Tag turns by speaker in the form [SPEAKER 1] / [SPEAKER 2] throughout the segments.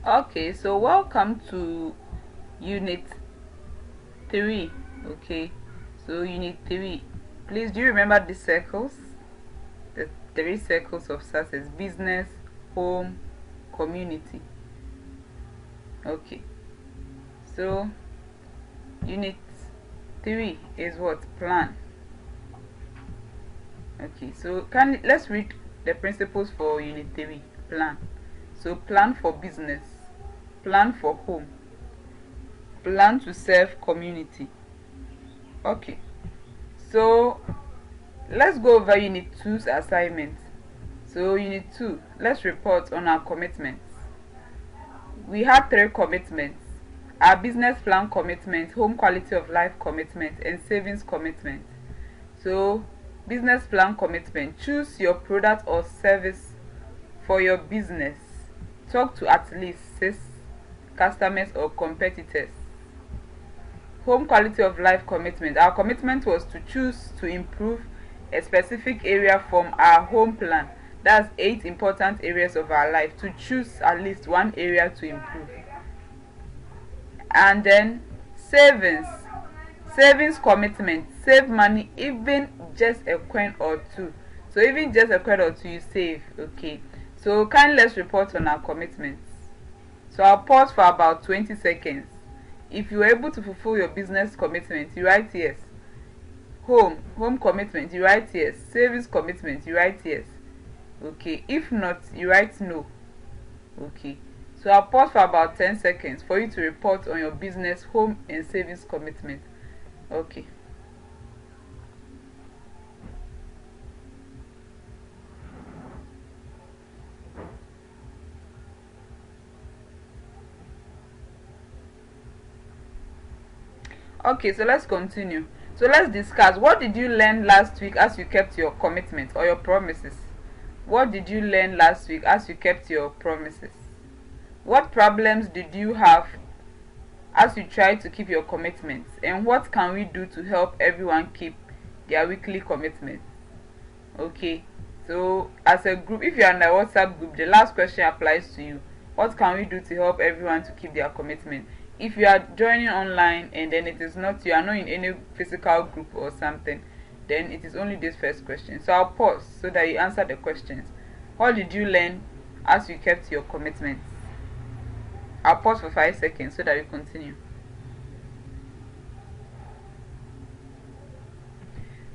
[SPEAKER 1] Okay, so welcome to Unit 3. Okay, so Unit 3. Please, do you remember the circles? The three circles of success: business, home, community. Okay, so Unit 3 is what? Plan. Okay, so let's read the principles for Unit 3. Plan. So plan for business, plan for home, plan to serve community. Okay, so let's go over Unit 2's assignment. So Unit 2, let's report on our commitments. We had 3 commitments: our business plan commitment, home quality of life commitment, and savings commitment. So business plan commitment: choose your product or service for your business. Talk to at least 6 customers or competitors. Home quality of life commitment: our commitment was to choose to improve a specific area from our home plan. That's 8 important areas of our life, to choose at least one area to improve. And then savings commitment: save money, even just a coin or two. So even just a coin or two you save. Okay, so let's report on our commitments. So I'll pause for about 20 seconds. If you were able to fulfill your business commitment, you write yes. Home commitment, you write yes. Savings commitment, you write yes. Okay, if not, you write no. Okay, so I'll pause for about 10 seconds for you to report on your business, home, and savings commitment. Okay. Okay, so let's continue. So let's discuss, what did you learn last week as you kept your commitment or your promises? What did you learn last week as you kept your promises? What problems did you have as you tried to keep your commitments? And what can we do to help everyone keep their weekly commitments? Okay, so as a group, if you are in a WhatsApp group, the last question applies to you. What can we do to help everyone to keep their commitment? If you are joining online and then you are not in any physical group or something, then it is only this first question. So I'll pause so that you answer the questions. What did you learn as you kept your commitments? I'll pause for 5 seconds so that we continue.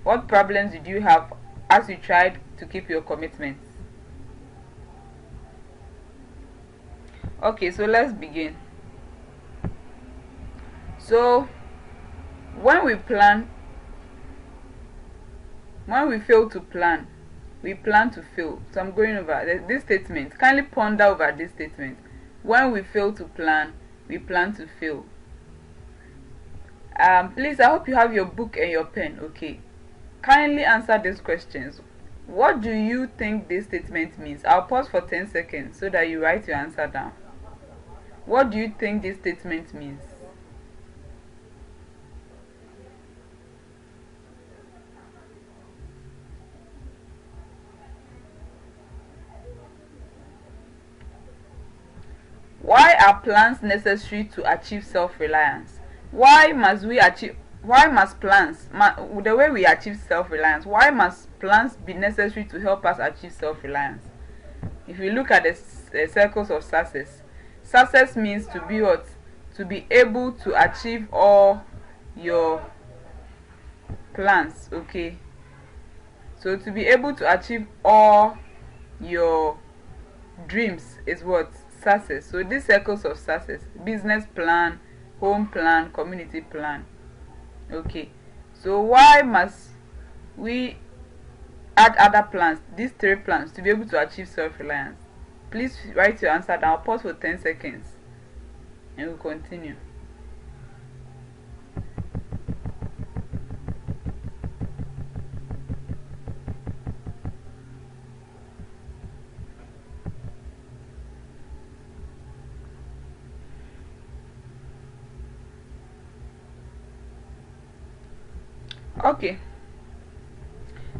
[SPEAKER 1] What problems did you have as you tried to keep your commitments? Okay, so let's begin. So when we fail to plan, we plan to fail. So I'm going over this statement. Kindly ponder over this statement. When we fail to plan, we plan to fail. Please, I hope you have your book and your pen. Okay, kindly answer these questions. What do you think this statement means? I'll pause for 10 seconds so that you write your answer down. What do you think this statement means? Why are plans necessary to achieve self-reliance? Why must plans, the way we achieve self-reliance, why must plans be necessary to help us achieve self-reliance? If you look at the circles of success means to be what? To be able to achieve all your plans. Okay, so to be able to achieve all your dreams is what? Success. So these circles of success: business plan, home plan, community plan. Okay, so why must we add other plans, these 3 plans, to be able to achieve self-reliance? Please write your answer down. I'll pause for 10 seconds and we'll continue. Okay,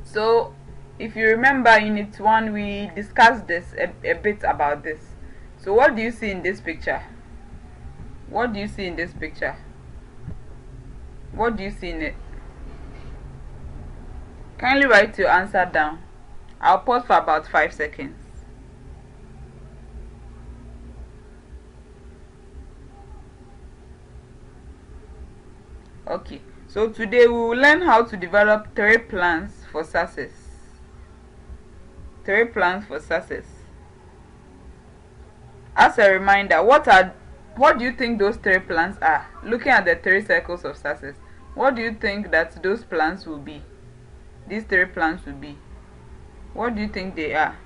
[SPEAKER 1] so if you remember Unit 1, we discussed this a bit about this. So what do you see in this picture? What do you see in this picture? What do you see in it? Kindly write your answer down. I'll pause for about 5 seconds. Okay, so today we will learn how to develop 3 plans for success. 3 plans for success. As a reminder, what do you think those 3 plans are? Looking at the 3 circles of success, what do you think that those plans will be? These 3 plans will be. What do you think they are?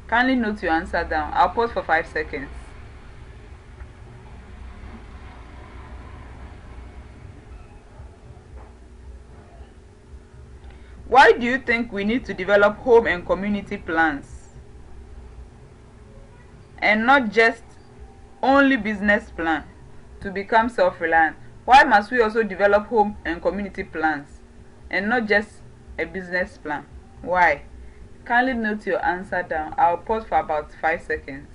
[SPEAKER 1] Kindly note your answer down. I'll pause for 5 seconds. Why do you think we need to develop home and community plans? And not just only business plan to become self-reliant? Why must we also develop home and community plans and not just a business plan? Why? Kindly note your answer down. I'll pause for about 5 seconds.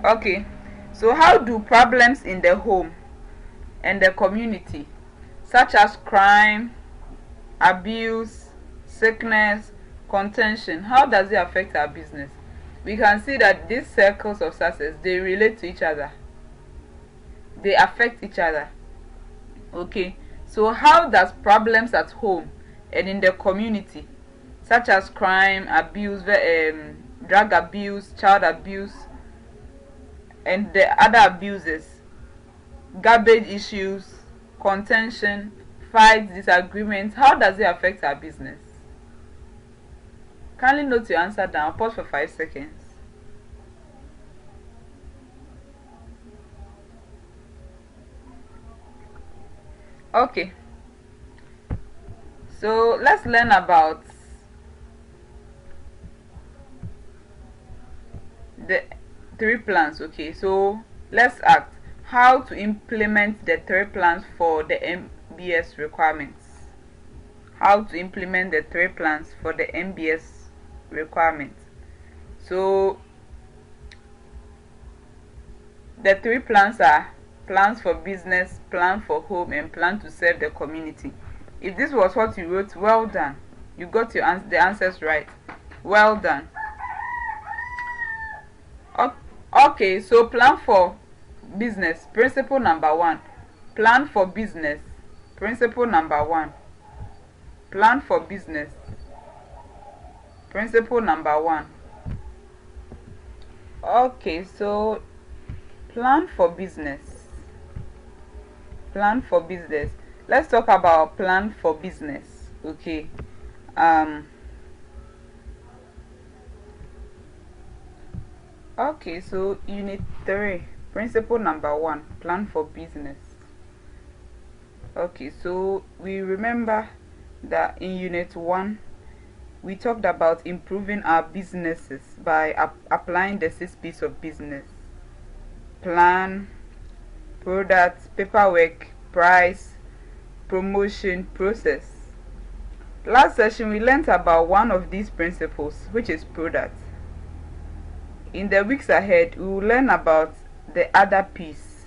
[SPEAKER 1] Okay, so how do problems in the home and the community, such as crime, abuse, sickness, contention, how does it affect our business? We can see that these circles of success, they relate to each other. They affect each other. Okay, so how does problems at home and in the community, such as crime, abuse, drug abuse, child abuse, and the other abuses, garbage issues, contention, fights, disagreements, how does it affect our business? Kindly note your answer down. Pause for 5 seconds. Okay, so let's learn about the 3 plans. Okay, so let's act how to implement the 3 plans for the MBS requirements. How to implement the 3 plans for the MBS requirements. So the 3 plans are plans for business, plan for home, and plan to serve the community. If this was what you wrote, well done. You got the answers right. Well done. Okay, so plan for business. Principle number 1. Plan for business. Principle number 1. Plan for business. Principle number 1. Okay, so plan for business. Plan for business. Let's talk about plan for business. Okay. Okay, so unit 3, principle number 1, plan for business. Okay, so we remember that in unit 1 we talked about improving our businesses by applying the 6 P's of business: plan, product, paperwork, price, promotion, process. Last session we learned about one of these principles, which is product. In the weeks ahead we will learn about the other piece.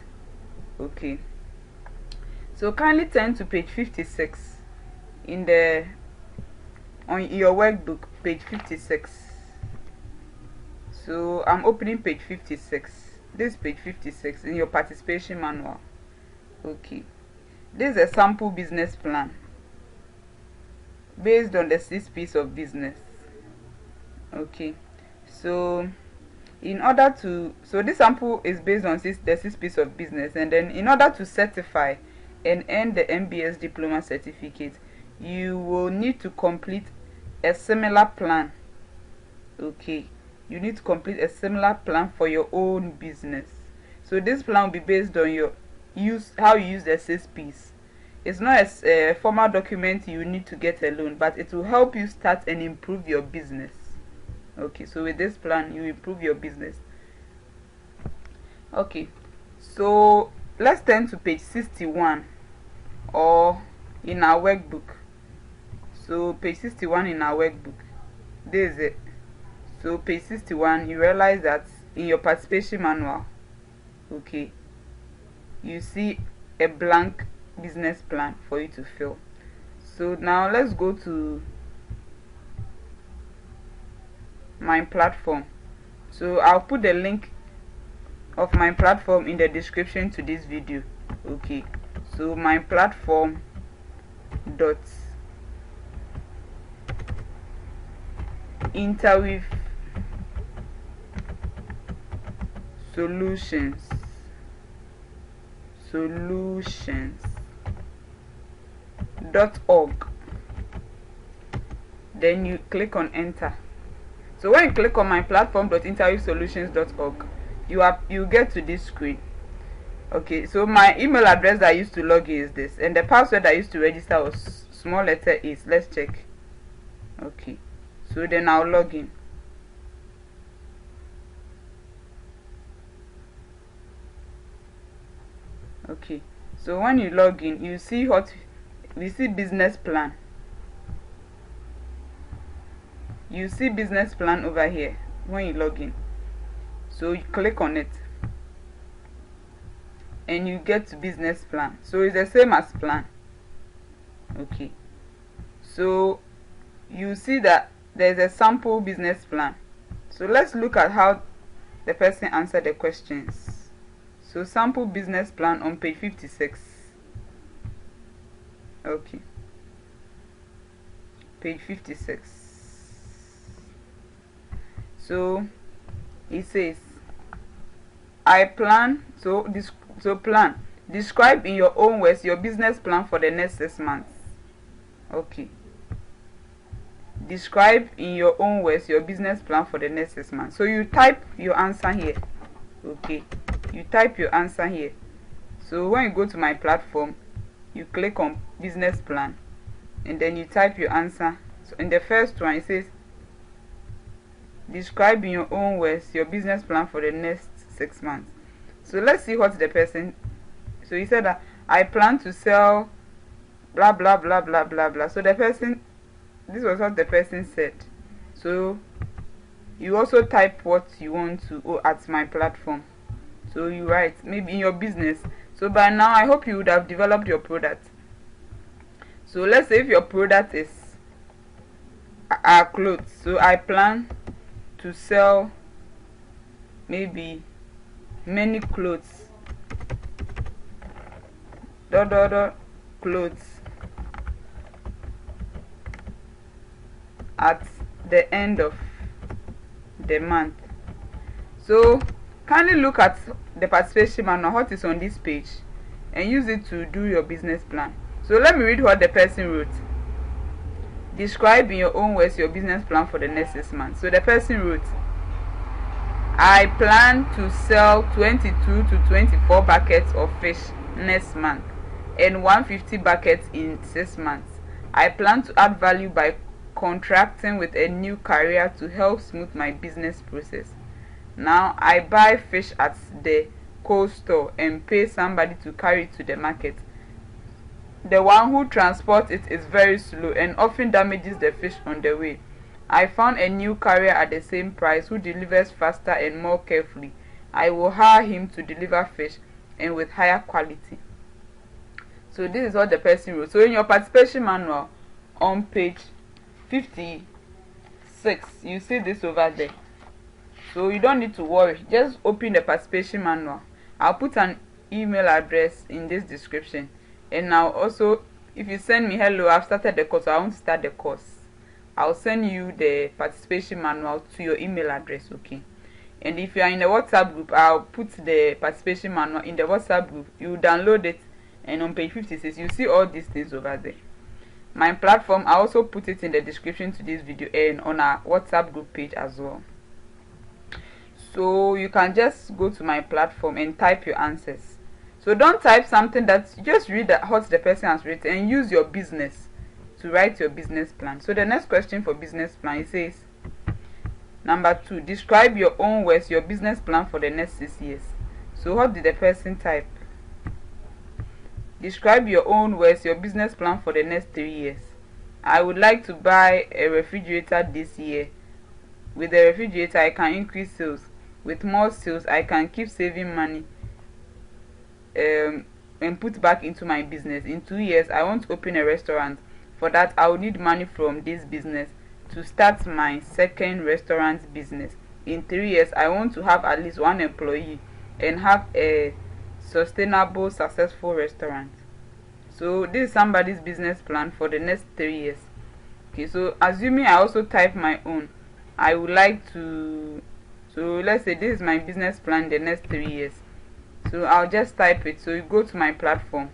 [SPEAKER 1] Okay, so kindly turn to page 56 on your workbook, page 56. So I'm opening page 56. This is page 56 in your participation manual. Okay, this is a sample business plan based on the 6 P's of business. Okay, so this sample is based on the 6 P's of business, and then in order to certify and earn the MBS diploma certificate, you will need to complete a similar plan. Okay, you need to complete a similar plan for your own business. So this plan will be based on how you use the 6 P's. It's not a formal document you need to get a loan, but it will help you start and improve your business. Okay, so with this plan you improve your business. Okay, so let's turn to page 61 or in our workbook. So page 61 in our workbook, this is it. So page 61, you realize that in your participation manual, okay, you see a blank business plan for you to fill. So now let's go to Myplatform. So I'll put the link of Myplatform in the description to this video. Okay, so Myplatform dot interweave solutions .org. Then you click on enter. So when you click on myplatform.interviewsolutions.org, you get to this screen. Okay, so my email address that I used to log in is this, and the password I used to register was small letter is. Let's check. Okay, so then I'll log in. Okay, so when you log in, you see we see business plan. You see business plan over here when you log in. So you click on it and you get to business plan. So it's the same as plan. Okay, so you see that there's a sample business plan. So let's look at how the person answered the questions. So sample business plan on page 56. Okay, page 56. So it says, I plan. So plan. Describe in your own words your business plan for the next 6 months. Okay. Describe in your own words your business plan for the next 6 months. So you type your answer here. Okay. You type your answer here. So when you go to Myplatform, you click on business plan and then you type your answer. So in the first one, it says, describe in your own words your business plan for the next 6 months. So let's see what the person. So he said that I plan to sell blah blah blah blah blah blah. So the person, this was what the person said. So you also type what you want to at Myplatform. So you write maybe in your business. So by now I hope you would have developed your product. So let's say if your product is clothes. So I plan to sell maybe many clothes. Clothes at the end of the month. So kindly look at the participation manual, what is on this page, and use it to do your business plan. So let me read what the person wrote. Describe in your own words your business plan for the next 6 months. So the person wrote, I plan to sell 22 to 24 buckets of fish next month and 150 buckets in 6 months. I plan to add value by contracting with a new carrier to help smooth my business process. Now I buy fish at the cold store and pay somebody to carry it to the market. The one who transports it is very slow and often damages the fish on the way. I found a new carrier at the same price who delivers faster and more carefully. I will hire him to deliver fish and with higher quality. So this is what the person wrote. So in your participation manual on page 56, you see this over there. So you don't need to worry. Just open the participation manual. I'll put an email address in this description. And now also, if you send me hello, I've started the course, I want to start the course, I'll send you the participation manual to your email address. Okay. And if you are in the WhatsApp group, I'll put the participation manual in the WhatsApp group. You download it, and on page 56 you see all these things over there. Myplatform, I also put it in the description to this video and on our WhatsApp group page as well. So you can just go to Myplatform and type your answers. So don't type something that, just read what the person has written and use your business to write your business plan. So the next question for business plan, it says number 2, describe your own words your business plan for the next 6 years. So what did the person type? Describe your own words your business plan for the next 3 years. I would like to buy a refrigerator this year. With the refrigerator, I can increase sales. With more sales, I can keep saving money and put back into my business. In 2 years, I want to open a restaurant. For that, I will need money from this business to start my second restaurant business. In 3 years, I want to have at least 1 employee and have a sustainable, successful restaurant. So this is somebody's business plan for the next 3 years. Okay, so assuming I also type my own, I would like to, so let's say this is my business plan the next 3 years. So I'll just type it. So you go to my platform.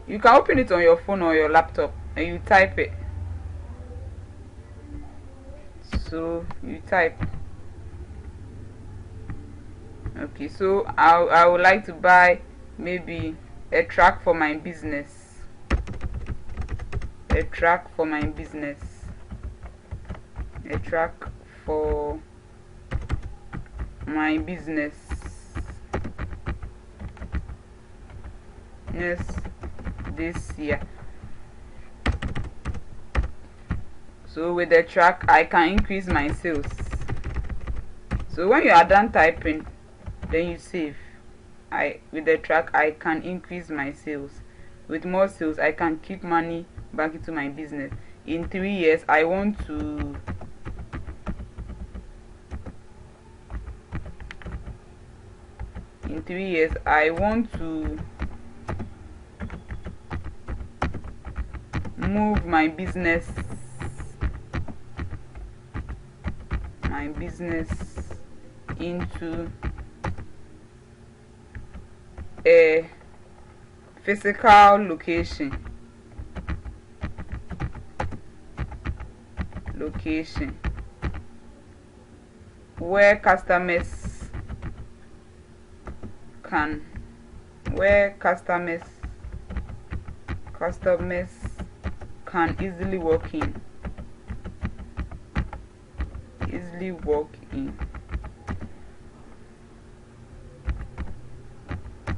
[SPEAKER 1] You can open it on your phone or your laptop and you type it. So you type. Okay, so I would like to buy maybe a truck for my business. A truck for my business. A truck for my business. Yes, this year. So with the truck, I can increase my sales. So when you are done typing, then you save. With the truck, I can increase my sales. With more sales, I can keep money back into my business. In 3 years, I want to move my business into a physical location where customers can easily walk in.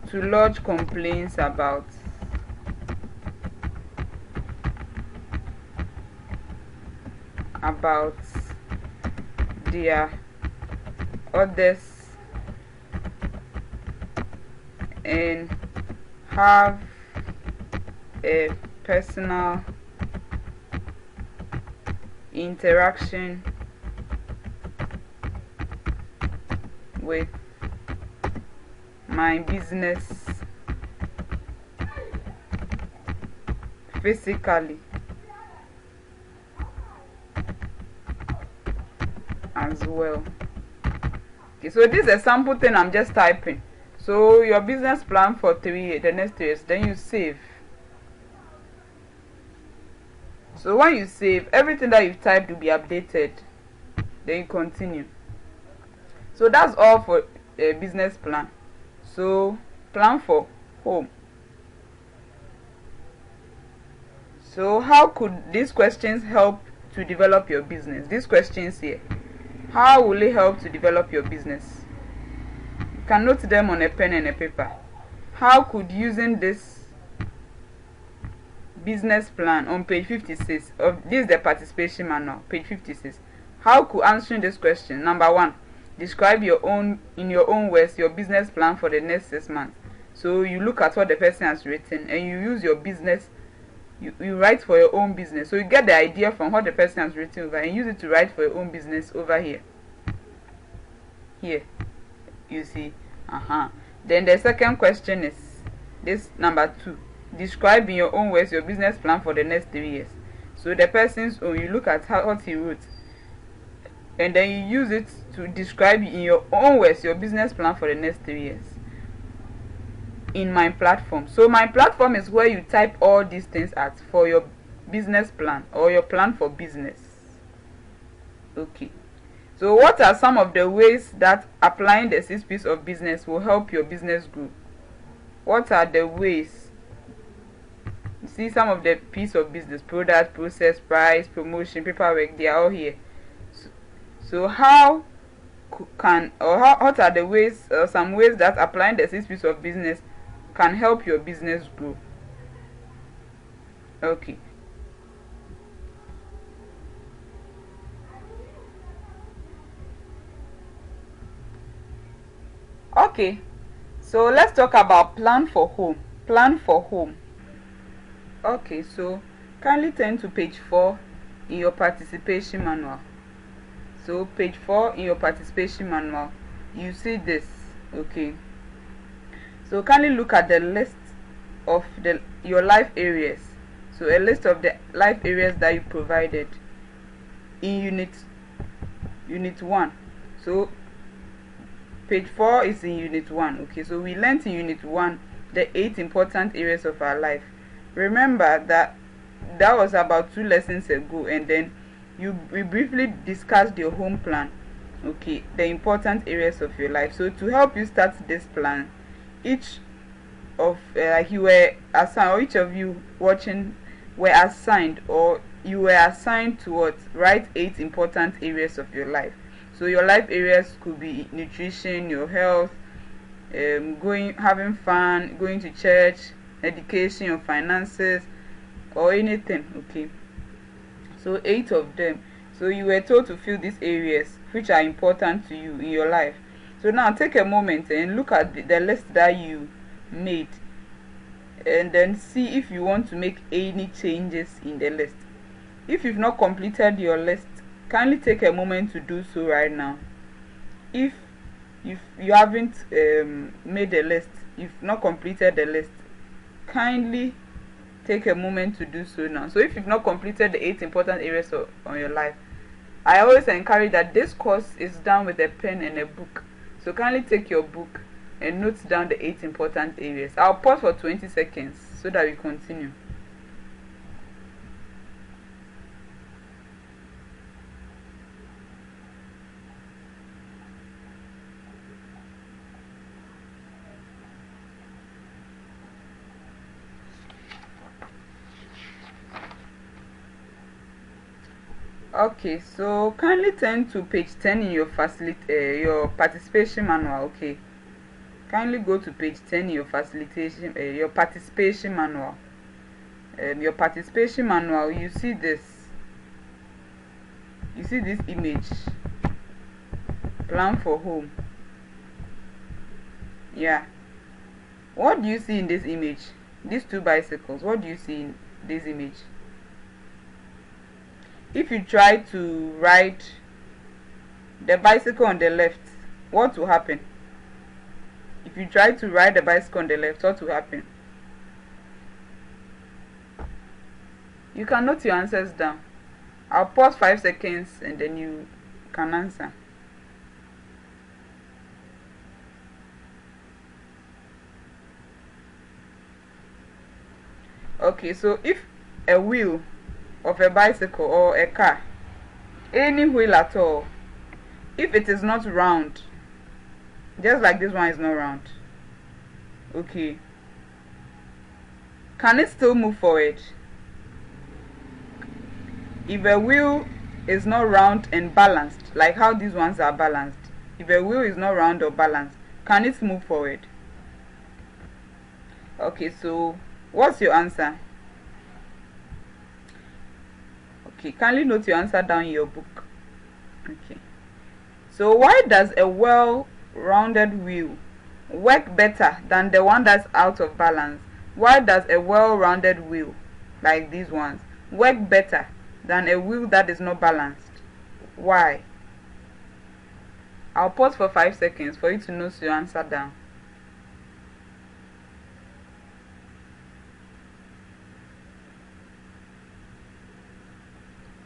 [SPEAKER 1] To lodge complaints about their orders and have a personal interaction with my business physically as well. Okay, so this is a sample thing I'm just typing. So your business plan for the next 3 years, then you save. So when you save, everything that you've typed will be updated. Then you continue. So that's all for a business plan. So plan for home. So how could these questions help to develop your business? These questions here, how will it help to develop your business? You can note them on a pen and a paper. How could using this business plan on page 56 of this is the participation manual, page 56. How could answering this question? Number 1, describe in your own words your business plan for the next 6 months. So you look at what the person has written and you use your business. You write for your own business. So you get the idea from what the person has written over and use it to write for your own business over here. Here, you see. Then the second question is this, number 2. Describe in your own words your business plan for the next 3 years. So the person's own, you look at what he wrote and then you use it to describe in your own words your business plan for the next 3 years in Myplatform. So Myplatform is where you type all these things at for your business plan or your plan for business. Okay, so what are some of the ways that applying the 6 P's of business will help your business grow? What are the ways? You see some of the P's of business: product, process, price, promotion, paperwork. They are all here. So how can, or what are the ways, or some ways that applying the 6 P's of business can help your business grow? Okay, Okay, so let's talk about plan for home. Plan for home. Okay, so kindly turn to page 4 in your participation manual. So page 4 in your participation manual, you see this. Okay, so kindly look at the list of your life areas. So a list of the life areas that you provided in unit 1. So page 4 is in unit 1. Okay, so we learned in unit 1 the 8 important areas of our life. Remember that was about 2 lessons ago, and then we briefly discussed your home plan. Okay, the important areas of your life. So to help you start this plan, each of like you were assigned, or each of you watching were assigned, or you were assigned to what? Write 8 important areas of your life. So your life areas could be nutrition, your health, having fun, going to church, education, your finances, or anything. Okay, so 8 of them. So you were told to fill these areas which are important to you in your life. So now take a moment and look at the list that you made, and then see if you want to make any changes in the list. If you've not completed your list, kindly take a moment to do so right now. If you haven't made a list, you've not completed the list, kindly take a moment to do so now. So if you've not completed the 8 important areas on your life, I always encourage that this course is done with a pen and a book. So kindly take your book and note down the 8 important areas. I'll pause for 20 seconds so that we continue. Okay, so kindly turn to page 10 in your your participation manual. Okay, kindly go to page 10 in your your participation manual. Your participation manual, you see this. You see this image. Plan for home. Yeah. What do you see in this image? These 2 bicycles. What do you see in this image? If you try to ride the bicycle on the left, what will happen? If you try to ride the bicycle on the left, what will happen? You can note your answers down. I'll pause 5 seconds and then you can answer. Okay, so if a wheel of a bicycle or a car, any wheel at all, if it is not round, just like this one is not round, okay, can it still move forward? If a wheel is not round and balanced, like how these ones are balanced, if a wheel is not round or balanced, can it move forward? Okay, so what's your answer? Okay, kindly note your answer down in your book. Okay, so why does a well-rounded wheel work better than the one that's out of balance? Why does a well-rounded wheel, like these ones, work better than a wheel that is not balanced? Why? I'll pause for 5 seconds for you to note your answer down.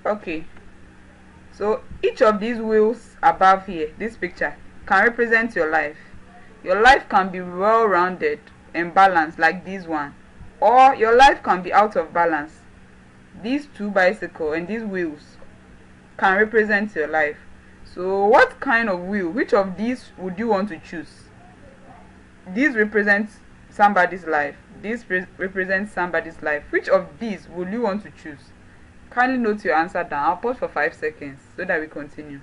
[SPEAKER 1] Okay, so each of these wheels above here, this picture, can represent your life. Your life can be well-rounded and balanced like this one, or your life can be out of balance. These 2 bicycles and these wheels can represent your life. So what kind of wheel, which of these would you want to choose? These represent somebody's life, this represents somebody's life. Which of these would you want to choose? Kindly note your answer down. I'll pause for 5 seconds so that we continue.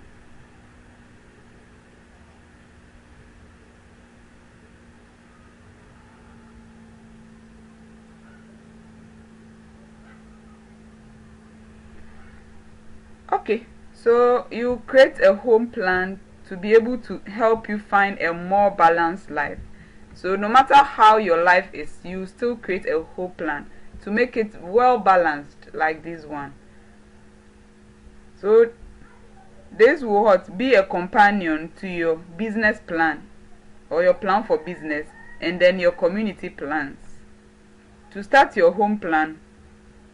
[SPEAKER 1] Okay, so you create a home plan to be able to help you find a more balanced life. So no matter how your life is, you still create a whole plan to make it well balanced, like this one. So this will what be a companion to your business plan or your plan for business, and then your community plans. To start your home plan,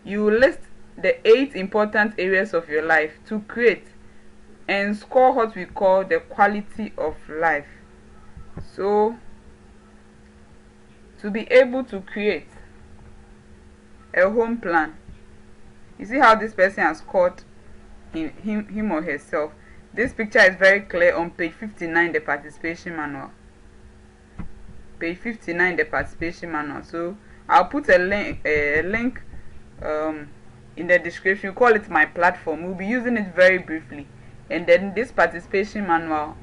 [SPEAKER 1] you will list the 8 important areas of your life to create and score what we call the quality of life. So to be able to create a home plan, you see how this person has scored him or herself. This picture is very clear on page 59, the participation manual. Page 59, the participation manual. So I'll put a link in the description. We call it Myplatform. We'll be using it very briefly. And then this participation manual,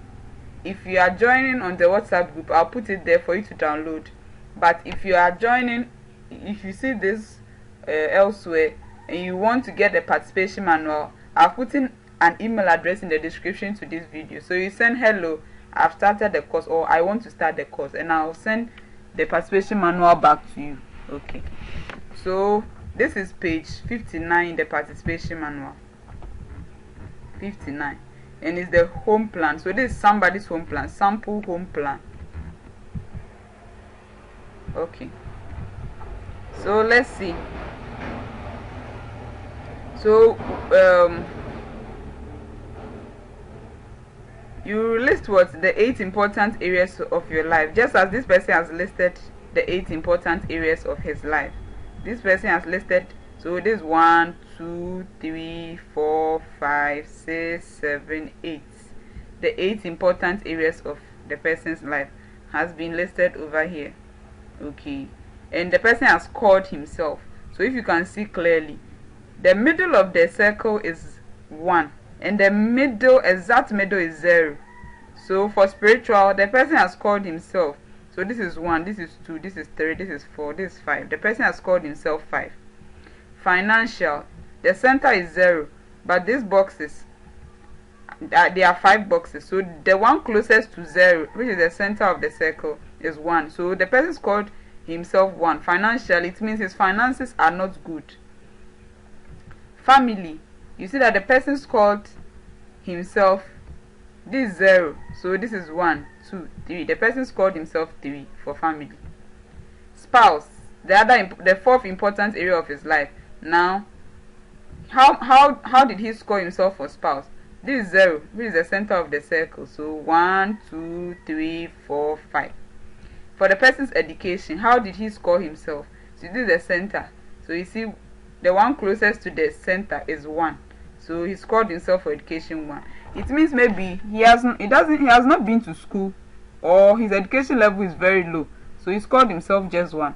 [SPEAKER 1] if you are joining on the WhatsApp group, I'll put it there for you to download. But if you are joining, if you see this elsewhere and you want to get the participation manual, I've put in an email address in the description to this video. So you send hello, I've started the course, or I want to start the course, and I'll send the participation manual back to you. Okay, so this is page 59, the participation manual. 59, and it's the home plan. So this is somebody's home plan, sample home plan. Okay, so let's see. So you list what the 8 important areas of your life, just as this person has listed the 8 important areas of his life. This person has listed, so this 1, 2, 3, 4, 5, 6, 7, 8. The 8 important areas of the person's life has been listed over here. Okay, and the person has scored himself. So if you can see clearly, the middle of the circle is 1, and the middle, exact middle, is 0. So for spiritual, the person has scored himself. So this is 1, this is 2, this is 3, this is 4, this is 5. The person has scored himself 5. Financial, the center is 0, but these boxes, there are 5 boxes. So the one closest to 0, which is the center of the circle, is 1. So the person scored himself 1. Financial, it means his finances are not good. Family, you see that the person scored himself, this is 0, so this is 1, 2, 3. The person scored himself 3 for family. Spouse, the 4th important area of his life. Now, how did he score himself for spouse? This is 0, which is the center of the circle. So 1, 2, 3, 4, 5. For the person's education, how did he score himself? So this is the center. So you see, the one closest to the center is 1. So he scored himself for education 1. It means maybe he has not been to school, or his education level is very low. So he scored himself just 1.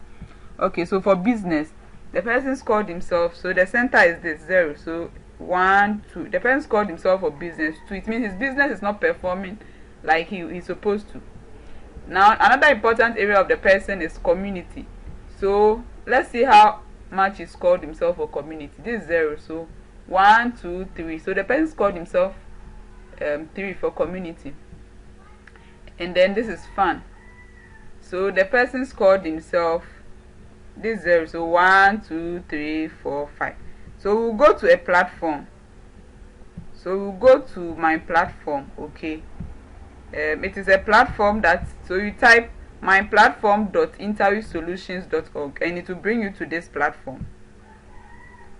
[SPEAKER 1] Okay, so for business, the person scored himself, so the center is this 0. So 1, 2. The person scored himself for business 2. It means his business is not performing like he's supposed to. Now another important area of the person is community. So let's see how much he scored himself for community. This is 0. So 1, 2, 3. So the person scored himself 3 for community. And then this is fun. So the person scored himself this 0. So 1, 2, 3, 4, 5. So we'll go to a platform. So we'll go to Myplatform. Okay, it is a platform that, so you type myplatform.interviewsolutions.org and it will bring you to this platform.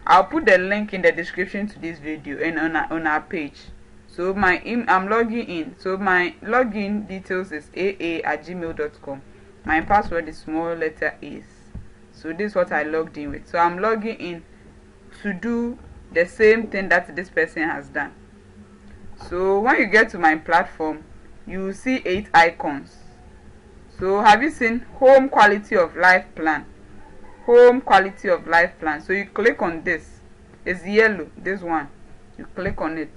[SPEAKER 1] I'll put the link in the description to this video and on our page. So I'm logging in. So my login details is aa@gmail.com. My password is small letter A. So this is what I logged in with. So I'm logging in to do the same thing that this person has done. So when you get to my platform, you will see 8 icons. So have you seen home quality of life plan? Home quality of life plan. So you click on this. It's yellow, this one. You click on it.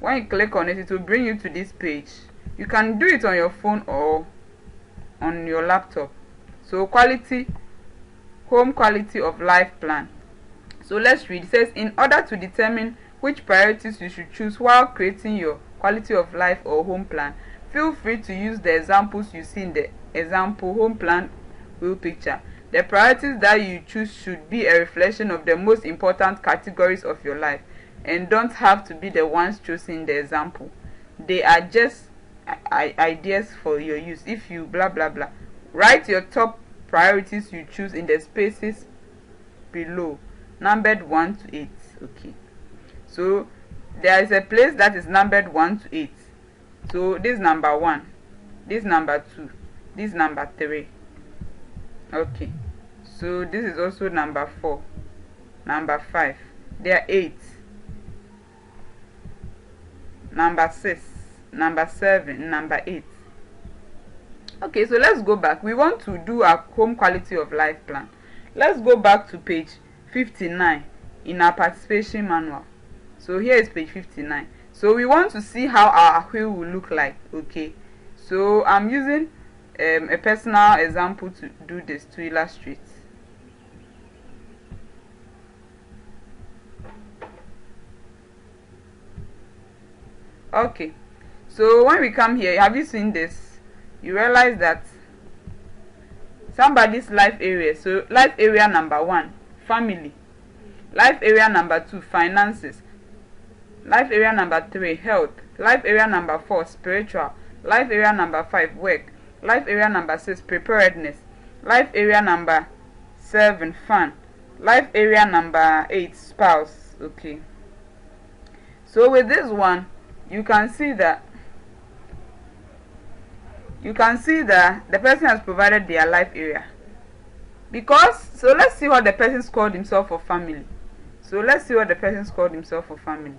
[SPEAKER 1] When you click on it, it will bring you to this page. You can do it on your phone or on your laptop. So home quality of life plan. So let's read. It says, in order to determine which priorities you should choose while creating your quality of life or home plan, feel free to use the examples you see in the example home plan wheel picture. The priorities that you choose should be a reflection of the most important categories of your life and don't have to be the ones chosen in the example. They are just ideas for your use. If you blah blah blah, write your top priorities you choose in the spaces below, numbered 1 to 8. Okay, so there is a place that is numbered 1 to 8. So this number 1, this number 2, this number 3. Okay, so this is also number 4, number 5. There are 8, number 6, number 7, number 8. Okay, so let's go back. We want to do our home quality of life plan. Let's go back to page 59 in our participation manual. So here is page 59. So we want to see how our wheel will look like. Okay, so I'm using a personal example to do this, to illustrate. Okay, so when we come here, have you seen this? You realize that somebody's life area. So life area number 1, family. Life area number 2, finances. Life area number 3, health. Life area number 4, spiritual. Life area number 5, work. Life area number 6, preparedness. Life area number 7, fun. Life area number 8, spouse. Okay, so with this one, you can see that the person has provided their life area. Because, so let's see what the person scored himself for family. So let's see what the person scored himself for family.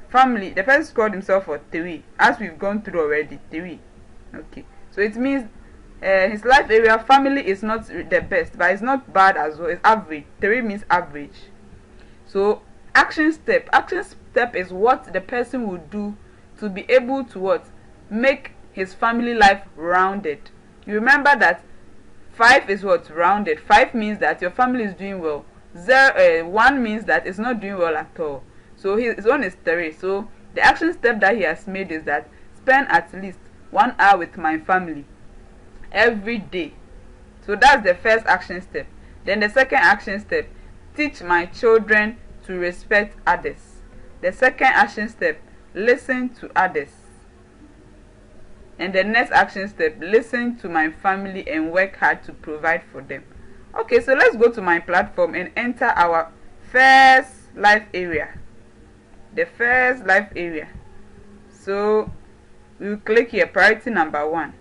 [SPEAKER 1] Family, the person scored himself for 3, as we've gone through already, 3. Okay, so it means his life area, family, is not the best, but it's not bad as well. It's average. 3 means average. So action step is what the person will do to be able to what? Make his family life rounded. You remember that 5 is what? Rounded. 5 means that your family is doing well. 1 means that it's not doing well at all. So his own is 3. So the action step that he has made is that spend at least 1 hour with my family every day. So that's the first action step. Then the second action step, teach my children to respect others. The second action step, listen to others. And the next action step, listen to my family and work hard to provide for them. Okay, so let's go to my platform and enter our first life area. The first life area. So we'll click here, priority number 1.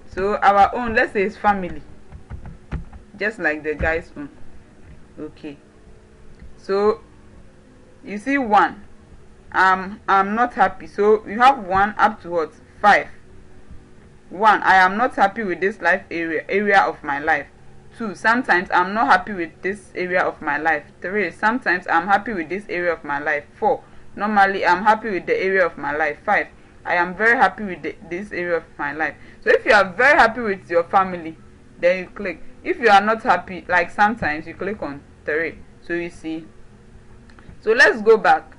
[SPEAKER 1] So our own, let's say, is family, just like the guy's own. Okay, so you see 1, I'm not happy. So you have 1 up to what? 5. 1, I am not happy with this life area of my life. 2, sometimes I'm not happy with this area of my life. 3, sometimes I'm happy with this area of my life. 4, normally I'm happy with the area of my life. 5, I am very happy with this area of my life. So if you are very happy with your family, then you click. If you are not happy, like sometimes, you click on 3. So you see. So let's go back.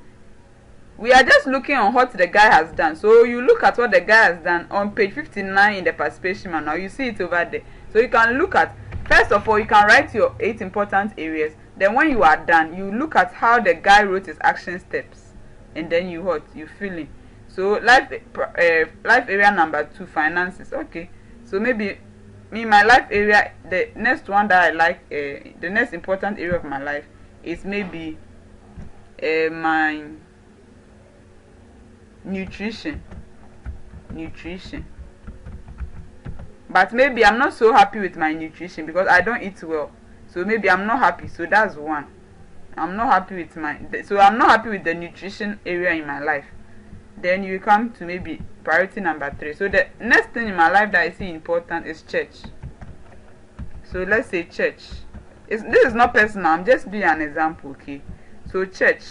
[SPEAKER 1] We are just looking on what the guy has done. So you look at what the guy has done on page 59 in the participation manual. You see it over there. So you can look at, first of all, you can write your 8 important areas. Then when you are done, you look at how the guy wrote his action steps. And then you fill in. So life area number 2, finances. Okay, so maybe my life area, the next one that I like, the next important area of my life is maybe my nutrition. But maybe I'm not so happy with my nutrition because I don't eat well. So maybe I'm not happy. So that's 1. I'm not happy with I'm not happy with the nutrition area in my life. Then you come to maybe priority number 3. So the next thing in my life that I see important is church. So let's say church. This is not personal, I'm just being an example. Okay, so church.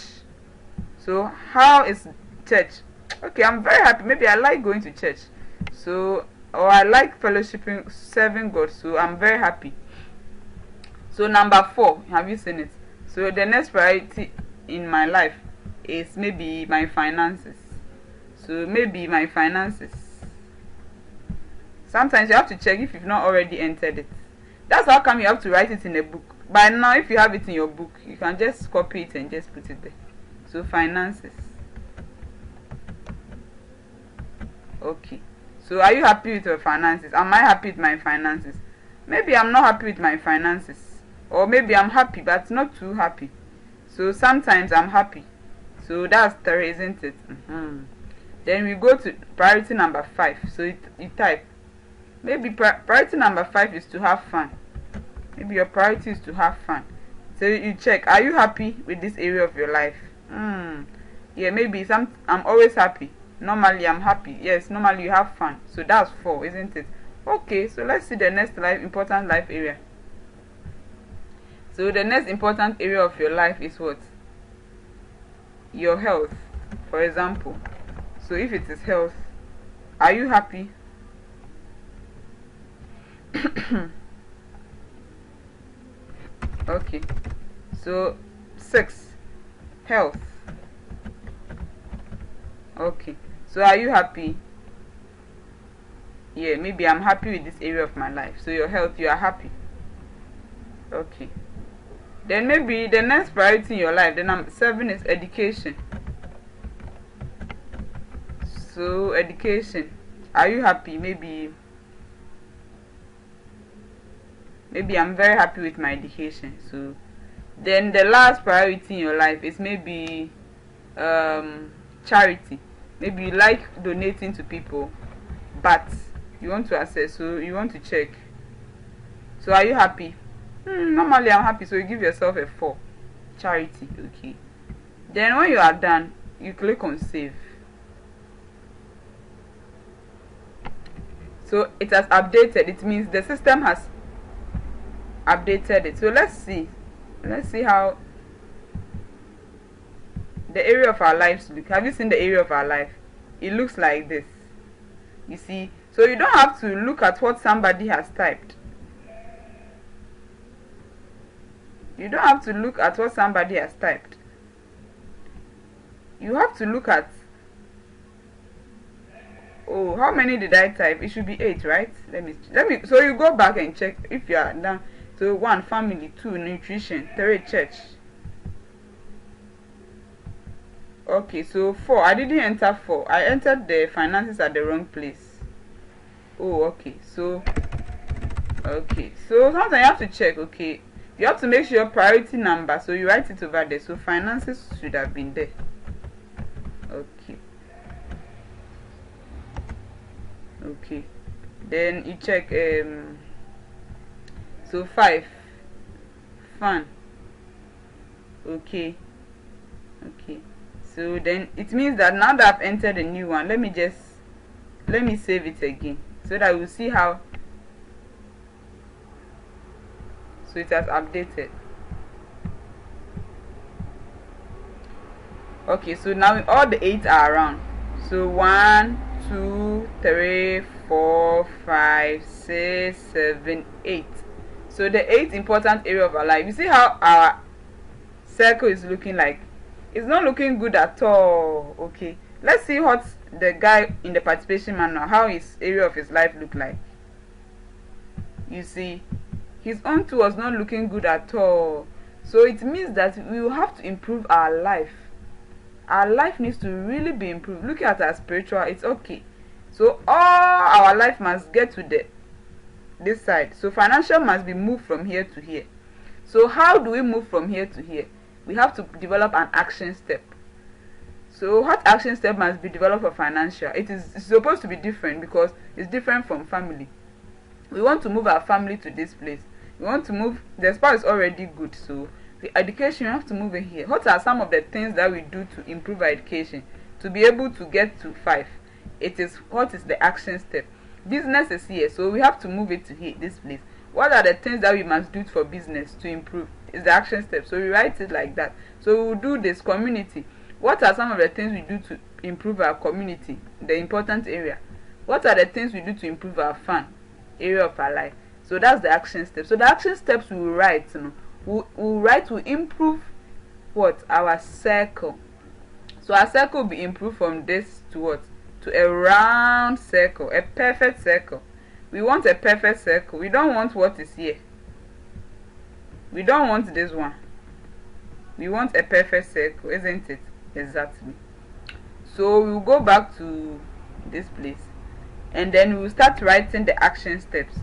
[SPEAKER 1] So how is church? Okay, I'm very happy. Maybe I like going to church. So, or I like fellowshipping, serving God. So I'm very happy. So number 4, have you seen it? So the next priority in my life is maybe my finances. So maybe my finances. Sometimes you have to check if you've not already entered it. That's how come you have to write it in a book. By now, if you have it in your book, you can just copy it and just put it there. So finances. Okay. So are you happy with your finances? Am I happy with my finances? Maybe I'm not happy with my finances. Or maybe I'm happy but not too happy. So sometimes I'm happy. So that's 3, isn't it? Then we go to priority number 5. So you type. Maybe priority number 5 is to have fun. Maybe your priority is to have fun. So you check, are you happy with this area of your life? Yeah, maybe I'm always happy. Normally I'm happy. Yes, normally you have fun. So that's 4, isn't it? Okay, so let's see the next important life area. So the next important area of your life is what? Your health, for example. So if it is health, are you happy? Okay, so 6, health. Okay, so are you happy? Yeah, maybe I'm happy with this area of my life. So your health, you are happy. Okay, then maybe the next priority in your life, the number 7 is education. So education, are you happy? Maybe I'm very happy with my education. So then the last priority in your life is maybe charity. Maybe you like donating to people, but you want to assess, so you want to check. So are you happy? Normally I'm happy, so you give yourself a 4, charity. Okay, then when you are done, you click on save. So it has updated. It means the system has updated it. So let's see how the area of our lives look. Have you seen the area of our life? It looks like this, you see. So you don't have to look at what somebody has typed. You don't have to look at what somebody has typed. You have to look at, oh, how many did I type? It should be 8, right? Let me so you go back and check if you are done. So 1, family. 2, nutrition. 3, church. Okay, so 4, I didn't enter 4. I entered the finances at the wrong place. Oh, okay. So sometimes you have to check. Okay, you have to make sure your priority number, so you write it over there. So finances should have been there. Okay, then you check so 5, fun. Okay, so then it means that now that I've entered a new one, let me save it again so that we'll see how. So it has updated. Okay, so now all the 8 are around. So 1, 2, 3, 4, 5, 6, 7, 8. So the 8th important area of our life. You see how our circle is looking like? It's not looking good at all. Okay, let's see what the guy in the participation manual, how his area of his life look like. You see, his own too was not looking good at all. So it means that we will have to improve our life. Our life needs to really be improved. Look at our spiritual, it's okay. So all our life must get to this side. So financial must be moved from here to here. So how do we move from here to here? We have to develop an action step. So what action step must be developed for financial? It's supposed to be different because it's different from family. We want to move our family to this place. We want to move, the spouse is already good, so the education, you have to move in here. What are some of the things that we do to improve our education to be able to get to 5? What is the action step? Business is here, so we have to move it to here, this place. What are the things that we must do for business to improve? Is the action step. So we write it like that. So we will do this. Community. What are some of the things we do to improve our community, the important area? What are the things we do to improve our fun area of our life? So that's the action steps. So the action steps we will write, we'll write to improve what? Our circle. So our circle will be improved from this to what? to a round circle, a perfect circle. We want a perfect circle. We don't want what is here. We don't want this one. We want a perfect circle, isn't it? Exactly. So we'll go back to this place, and then we'll start writing the action steps.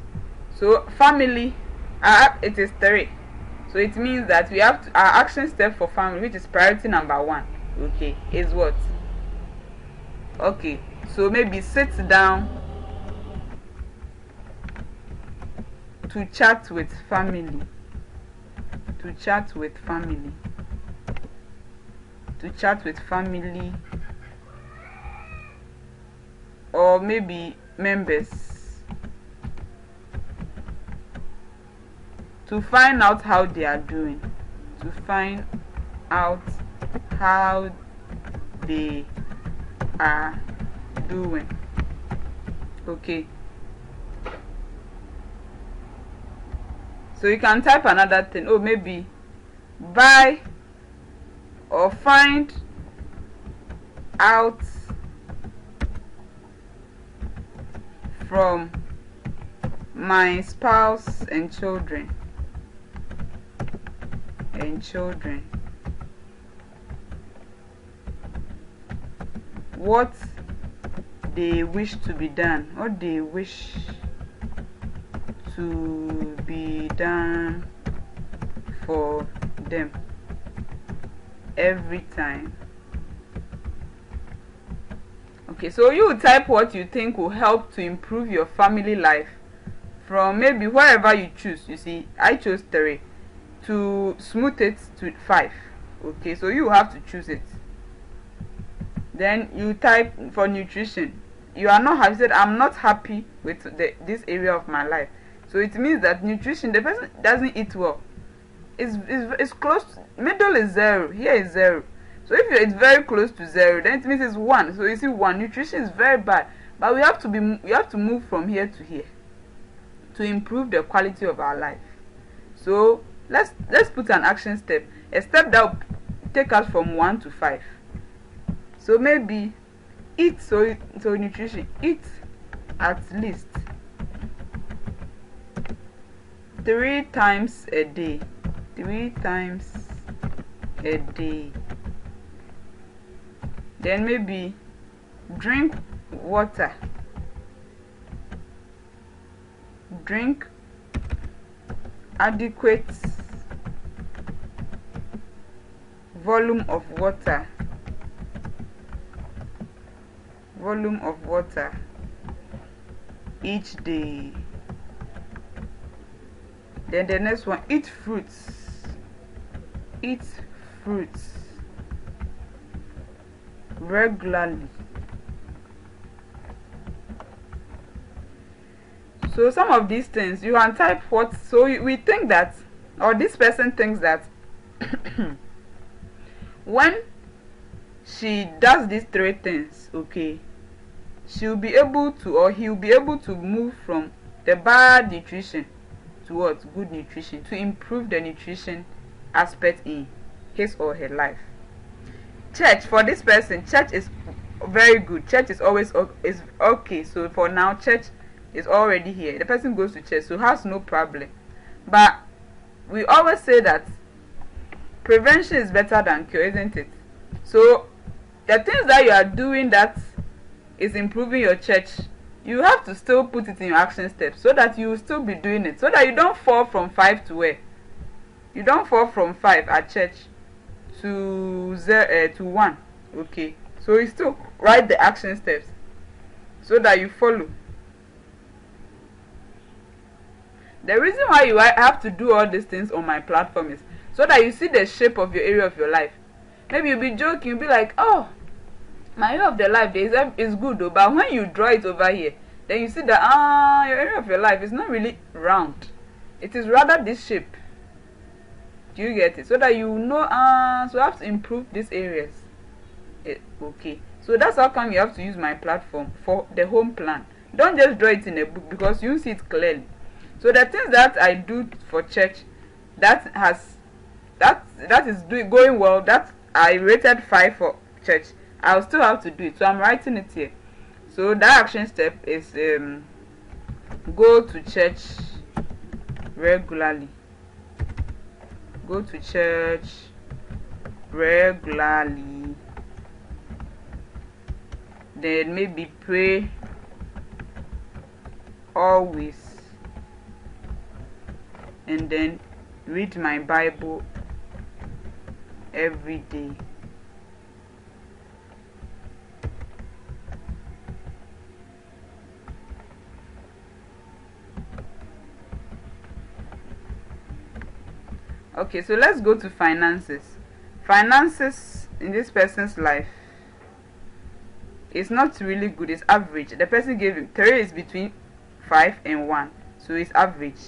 [SPEAKER 1] So family, it is 3. So it means that we have our action step for family, which is priority number 1, okay, is what? Okay, so maybe sit down to chat with family. To chat with family. To chat with family. Or maybe members. To find out how they are doing. To find out how they are doing. Okay. So you can type another thing. Oh, maybe buy or find out from my spouse and children. What they wish to be done. What they wish to be done for them every time. Okay, so you will type what you think will help to improve your family life from maybe wherever you choose. You see, I chose 3 to smooth it to 5. Okay, so you have to choose it. Then you type for nutrition. You are not happy. Said I'm not happy with this area of my life. So it means that nutrition, the person doesn't eat well. It's close. Middle is 0. Here is 0. So if it's very close to 0, then it means it's 1. So you see, 1, nutrition is very bad. But we have to move from here to here to improve the quality of our life. So let's put an action step. A step that will take us from 1 to 5. So maybe eat. So nutrition. Eat at least 3 times a day. 3 times a day. Then maybe drink water. Drink adequate volume of water. Volume of water each day. Then the next one, eat fruits. Eat fruits regularly. So some of these things you can type what. So we think that, or this person thinks that when she does these 3 things, okay, she'll be able to, or he'll be able to move from the bad nutrition towards good nutrition, to improve the nutrition aspect in his or her life. Church, for this person, church is very good. Church is always is okay. So for now, church is already here. The person goes to church, so has no problem. But we always say that prevention is better than cure, isn't it? So the things that you are doing that is improving your church, you have to still put it in your action steps, so that you will still be doing it, so that you don't fall from 5 to where? You don't fall from 5 at church to 1. Okay, so you still write the action steps so that you follow. The reason why you have to do all these things on my platform is so that you see the shape of your area of your life. Maybe you'll be joking, you'll be like, oh, my area of the life is good though, but when you draw it over here, then you see that your area of your life is not really round. It is rather this shape. Do you get it? So that you know, so you have to improve these areas. Okay, so that's how come you have to use my platform for the home plan. Don't just draw it in a book, because you see it clearly. So the things that I do for church, that is going well, that I rated 5 for church, I'll still have to do it. So I'm writing it here. So that action step is go to church regularly. Go to church regularly. Then maybe pray always, and then read my Bible every day. Okay, so let's go to finances. Finances in this person's life is not really good. It's average. The person gave him 3 is between 5 and 1, so it's average.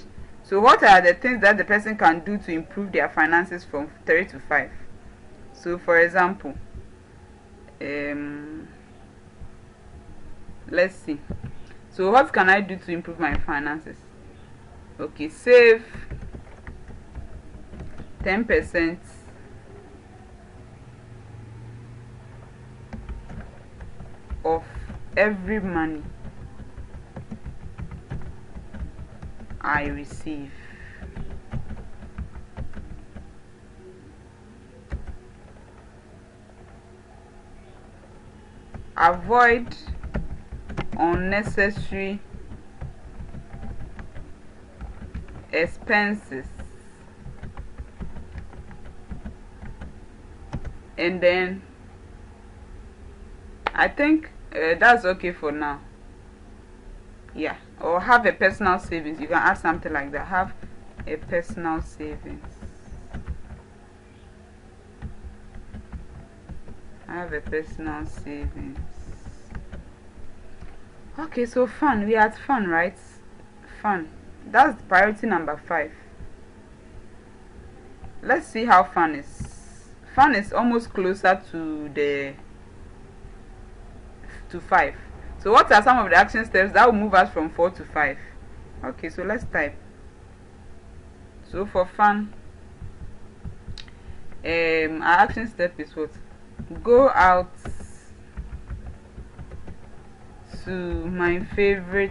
[SPEAKER 1] So what are the things that the person can do to improve their finances from 3 to 5? So for example, let's see. So what can I do to improve my finances? Okay, save 10% of every money I receive. Avoid unnecessary expenses. And then I think that's okay for now. Yeah, or have a personal savings. You can add something like that. Have a personal savings. Have a personal savings. Okay, so fun. We had fun, right? Fun. That's priority number 5. Let's see how fun is. Fun is almost closer to 5. So what are some of the action steps that will move us from 4 to 5? Okay, so let's type. So for fun, our action step is what? Go out to my favorite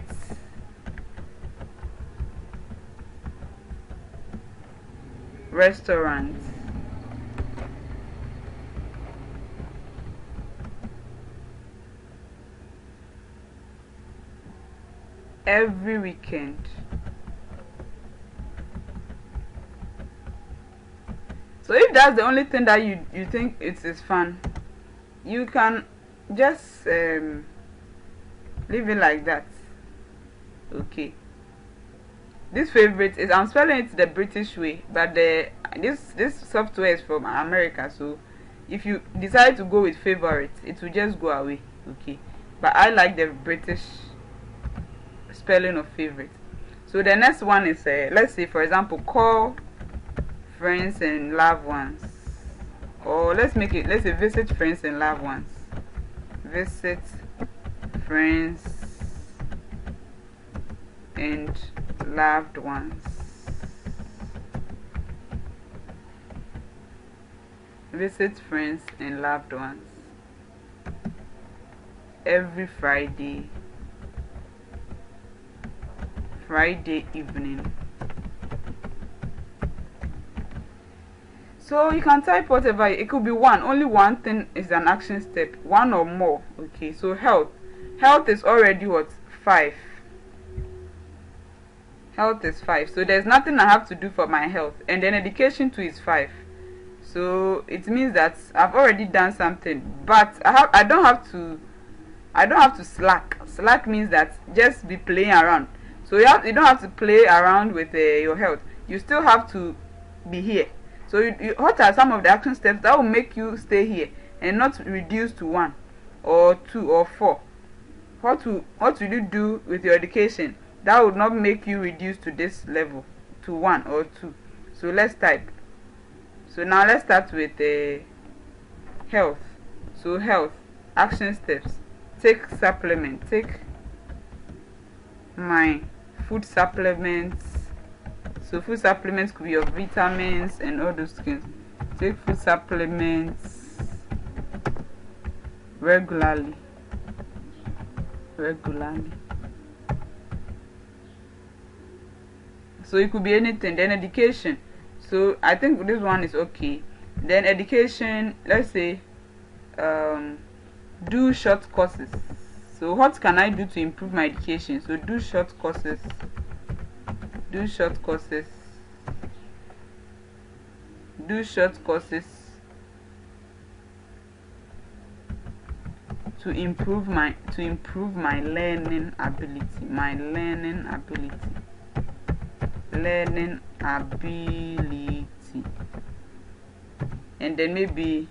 [SPEAKER 1] restaurant every weekend. So if that's the only thing that you think it is fun, you can just leave it like that. Okay, this favorite is, I'm spelling it the British way, but this software is from America, so if you decide to go with favorite, it will just go away. Okay, but I like the British spelling of favorite. So the next one is let's say for example, call friends and loved ones, or let's say visit friends and loved ones. Visit friends and loved ones. Visit friends and loved ones every Friday evening. So you can type whatever. It could be one. Only one thing is an action step. One or more. Okay. So health is already what? 5. Health is 5. So there's nothing I have to do for my health. And then education too is 5. So it means that I've already done something. But I don't have to slack. Slack means that just be playing around. So you don't have to play around with your health. You still have to be here. So what are some of the action steps that will make you stay here and not reduce to 1 or 2 or 4? What will you do with your education that would not make you reduce to this level, to 1 or 2? So let's type. So now let's start with health. So health, action steps. Take supplement. Take my food supplements. So food supplements could be your vitamins and all those things. Take food supplements regularly. regularly. So it could be anything. Then education. So I think this one is okay. Then education, let's say do short courses. So what can I do to improve my education? So do short courses. Do short courses. Do short courses to improve my learning ability. Learning ability. And then maybe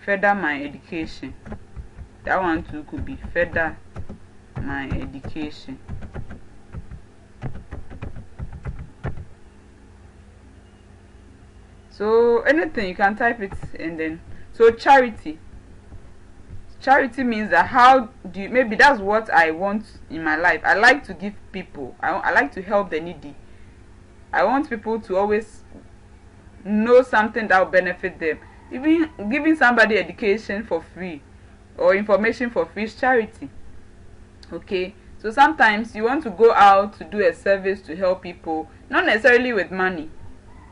[SPEAKER 1] further my education. That one too could be further my education. So anything, you can type it. And then so charity means that how do you, maybe that's what I want in my life. I like to give people, I like to help the needy. I want people to always know something that will benefit them. Even giving somebody education for free or information for free is charity. Okay, so sometimes you want to go out to do a service to help people, not necessarily with money.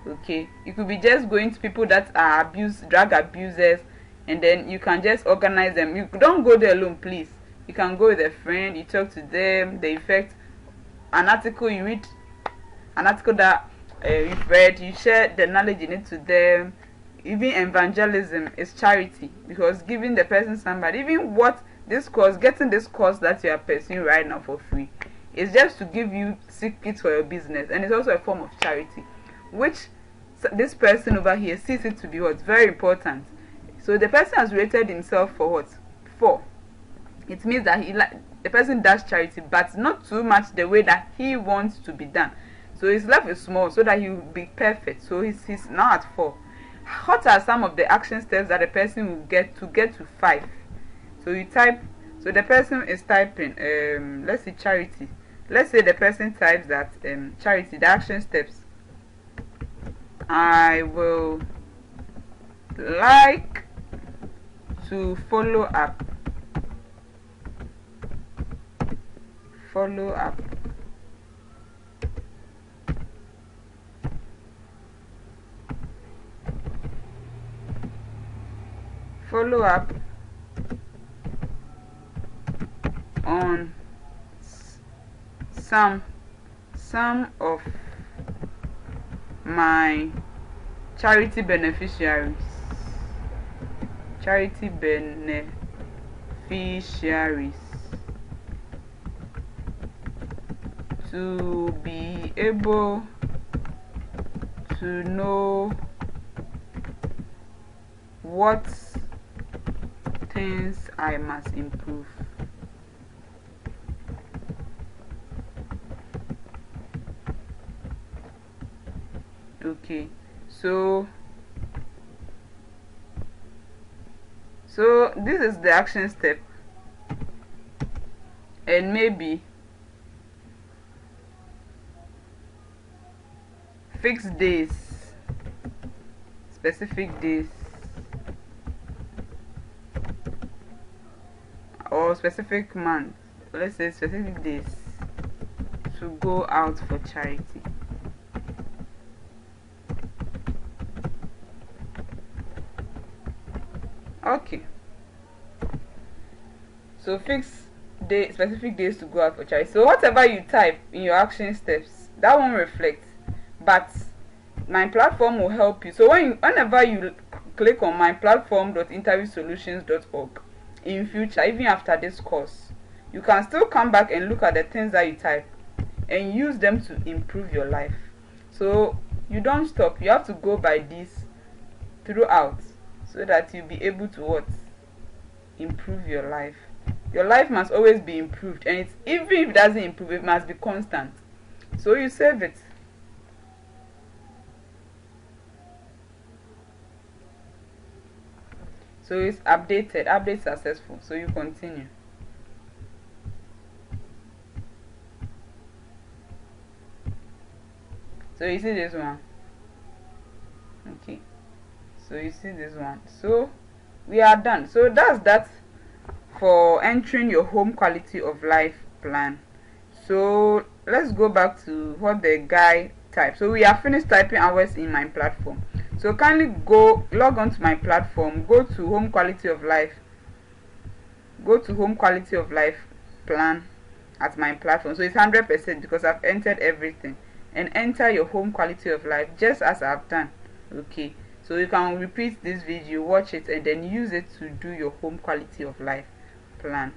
[SPEAKER 1] Okay, you could be just going to people that are drug abusers, and then you can just organize them. You don't go there alone, please. You can go with a friend, you talk to them, the effect, an article, you read an article that you've read, you share the knowledge in it to them. Even evangelism is charity, because giving the person somebody, even what this course, getting this course that you are pursuing right now for free, is just to give you secrets for your business, and it's also a form of charity, which this person over here sees it to be what very important. So the person has rated himself for what? 4. It means that the person does charity, but not too much the way that he wants to be done. So his life is small so that he will be perfect. So he's now at 4. What are some of the action steps that the person will get to 5? So you type. So the person is typing. Let's say charity. Let's say the person types that charity. The action steps. I will like to follow up. Follow up. Follow up on some of my charity beneficiaries. To be able to know what things I must improve. Okay, so this is the action step, and maybe fixed days, specific days, or specific months. Let's say specific days to go out for charity. Okay, so specific days to go out for charity. So whatever you type in your action steps, that won't reflect, but Myplatform will help you. So whenever you click on myplatform.interviewsolutions.org in future, even after this course, you can still come back and look at the things that you type and use them to improve your life. So you don't stop. You have to go by this throughout, so that you'll be able to what? Improve your life. Your life must always be improved, and even if it doesn't improve, it must be constant. So you save it. So it's update successful. So you continue. So you see this one. Okay, so you see this one. So we are done. So that's that for entering your home quality of life plan. So let's go back to what the guy typed. So we have finished typing hours in Myplatform. So kindly go log on to Myplatform, go to home quality of life, go to home quality of life plan at Myplatform. So it's 100% because I've entered everything, and enter your home quality of life just as I've done. Okay, so you can repeat this video, watch it, and then use it to do your home quality of life plan.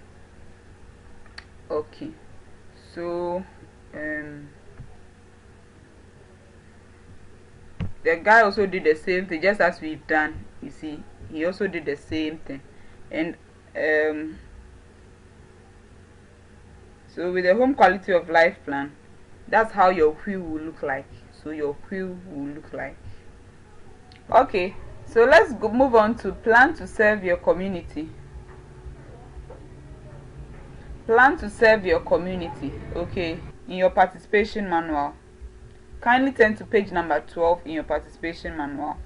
[SPEAKER 1] Okay, so the guy also did the same thing just as we've done. You see, he also did the same thing. And so with the home quality of life plan, that's how your wheel will look like. So your wheel will look like. Okay, so let's move on to plan to serve your community. Plan to serve your community. Okay, in your participation manual, kindly turn to page number 12 in your participation manual,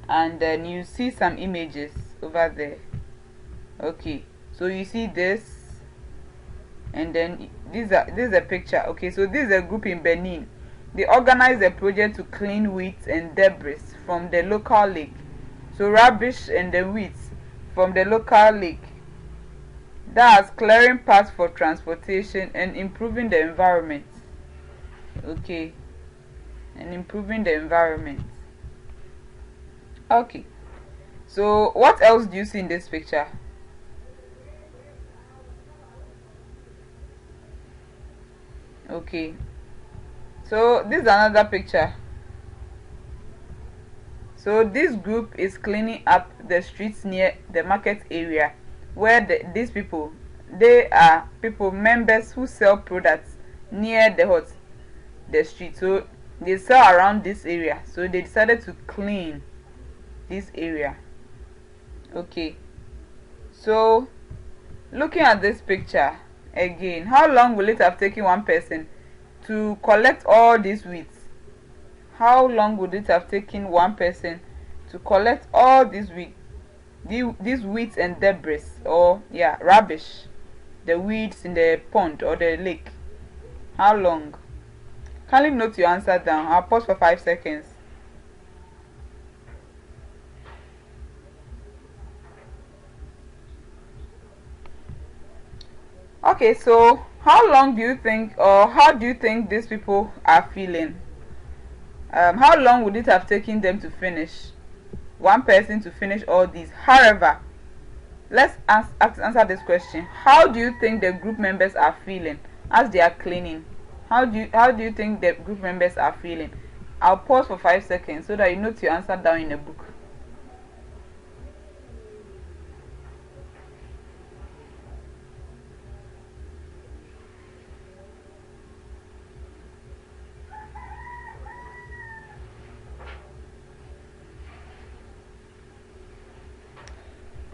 [SPEAKER 1] and then you see some images over there. Okay, so you see this, and then this is a picture. Okay, so this is a group in Benin. They organized a project to clean weeds and debris from the local lake. So rubbish and the weeds from the local lake. That's clearing paths for transportation and improving the environment. Okay, and improving the environment. Okay, so what else do you see in this picture? Okay, so this is another picture. So this group is cleaning up the streets near the market area where these people, they are members who sell products near the street. So they sell around this area, so they decided to clean this area. Okay, so looking at this picture again, how long will it have taken one person to collect all these weeds? How long would it have taken one person to collect all these weeds and debris, or rubbish, the weeds in the pond or the lake? How long? Kindly note your answer down. I'll pause for 5 seconds. Okay, so how long do you think, or how do you think these people are feeling? How long would it have taken them to finish? One person to finish all these. However, let's answer this question. How do you think the group members are feeling as they are cleaning? How do you think the group members are feeling? I'll pause for 5 seconds so that you note your answer down in a book.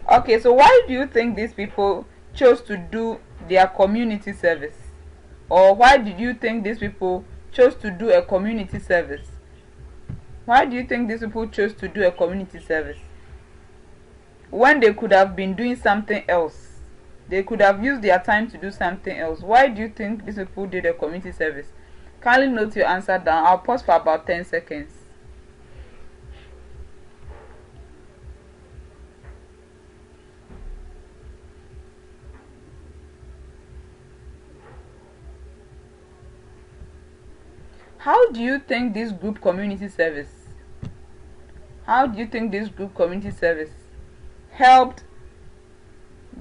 [SPEAKER 1] Okay, so why do you think these people chose to do their community service? Or why did you think these people chose to do a community service? Why do you think these people chose to do a community service when they could have been doing something else? They could have used their time to do something else. Why do you think these people did a community service? Kindly note your answer down. I'll pause for about 10 seconds. How do you think this group community service helped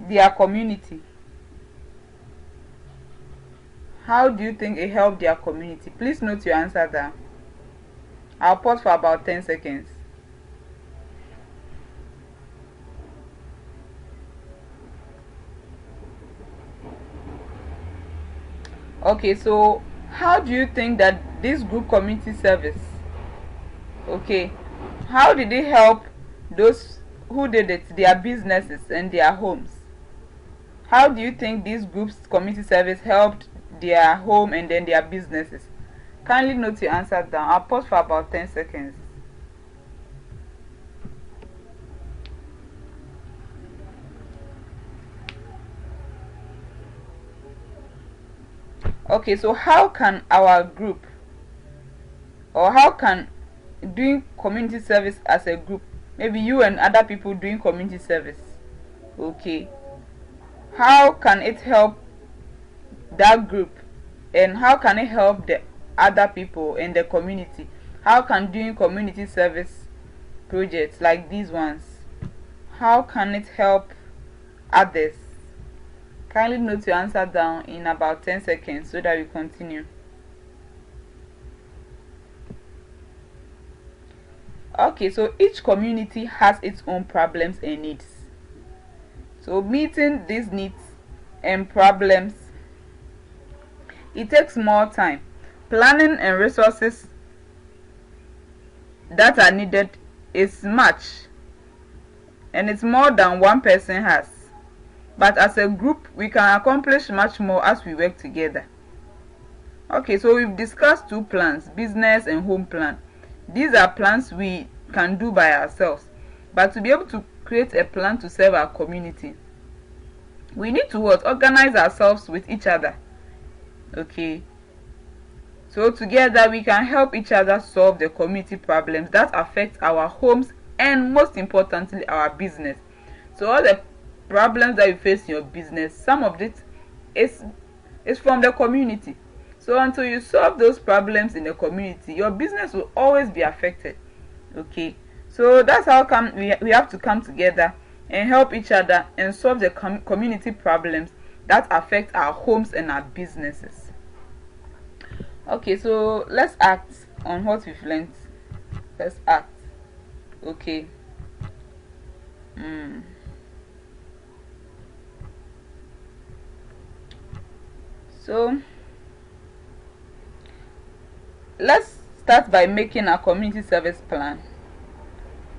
[SPEAKER 1] their community? How do you think it helped their community? Please note your answer down. I'll pause for about 10 seconds. Okay, so how do you think that this group community service, okay, how did it help those who did it, their businesses and their homes? How do you think this group's community service helped their home and then their businesses? Kindly note your answer down. I'll pause for about 10 seconds. Okay, so how can our group, or how can doing community service as a group, maybe you and other people doing community service, okay, how can it help that group, and how can it help the other people in the community? How can doing community service projects like these ones, how can it help others? Kindly note your answer down in about 10 seconds so that we continue. Okay, so each community has its own problems and needs. So meeting these needs and problems, it takes more time. Planning and resources that are needed is much, and it's more than one person has. But as a group, we can accomplish much more as we work together. Okay, so we've discussed two plans, business and home plan. These are plans we can do by ourselves. But to be able to create a plan to serve our community, we need to what? Organize ourselves with each other. Okay. So together we can help each other solve the community problems that affect our homes and most importantly our business. So all the problems that you face in your business, some of it is from the community. So until you solve those problems in the community, your business will always be affected. Okay, so that's how come we have to come together and help each other and solve the community problems that affect our homes and our businesses. Okay, so let's act on what we've learned. Let's act. Okay. So let's start by making a community service plan.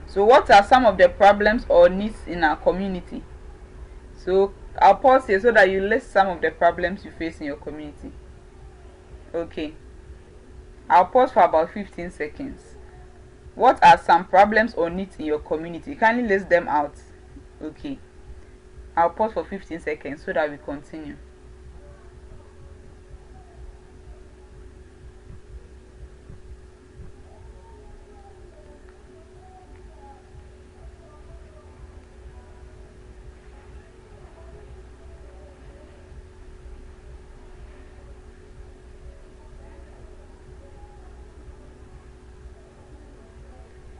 [SPEAKER 1] So what are some of the problems or needs in our community? So I'll pause here so that you list some of the problems you face in your community. Okay, I'll pause for about 15 seconds. What are some problems or needs in your community? Kindly list them out. Okay, I'll pause for 15 seconds so that we continue.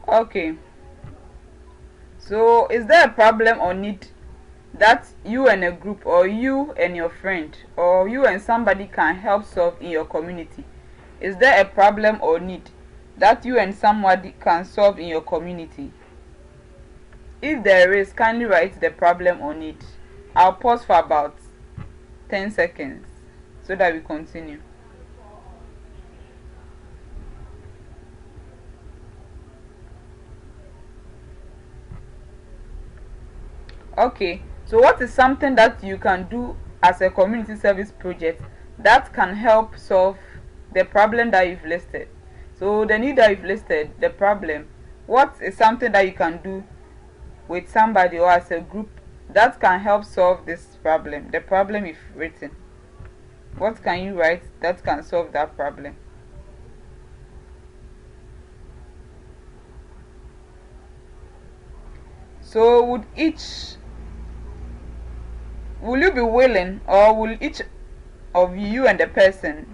[SPEAKER 1] Okay, so is there a problem or need that you and a group, or you and your friend, or you and somebody can help solve in your community? Is there a problem or need that you and somebody can solve in your community? If there is, kindly write the problem or need. I'll pause for about 10 seconds so that we continue. Okay, so what is something that you can do as a community service project that can help solve the problem that you've listed? So the need that you've listed, the problem, what is something that you can do with somebody or as a group that can help solve this problem, the problem you've written? What can you write that can solve that problem? So will you be willing, or will each of you and the person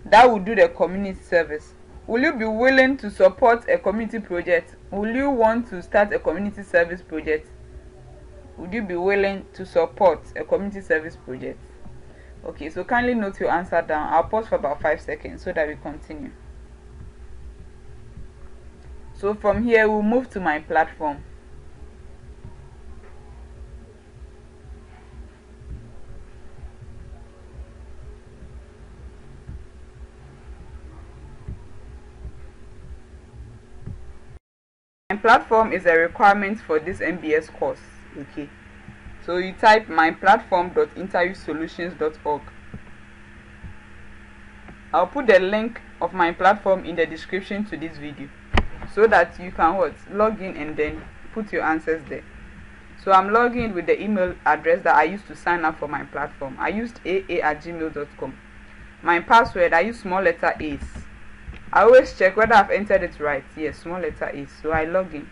[SPEAKER 1] that will do the community service, will you be willing to support a community project? Will you want to start a community service project? Would you be willing to support a community service project? Okay, so kindly note your answer down. I'll pause for about 5 seconds so that we continue. So from here we'll move to my platform. My platform is a requirement for this MBS course. Okay, so you type myplatform.interviewsolutions.org. I'll put the link of my platform in the description to this video so that you can log in and then put your answers there. So I'm logging in with the email address that I used to sign up for my platform. I used aa@gmail.com. my password, I use small letter A's. I always check whether I've entered it right. Yes, small letter A's. So I log in.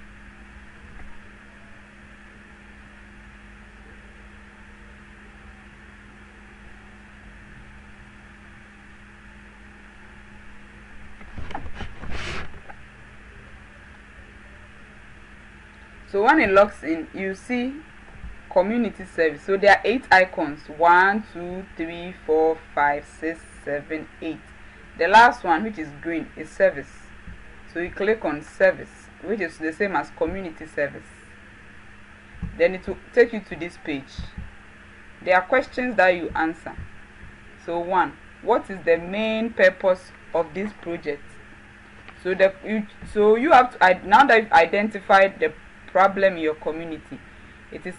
[SPEAKER 1] So when it logs in, you see community service. So there are 8 icons: 1, 2, 3, 4, 5, 6, 7, 8. The last one, which is green, is service. So you click on service, which is the same as community service. Then it will take you to this page. There are questions that you answer. So 1, what is the main purpose of this project? So you have to, now that you've identified the problem in your community,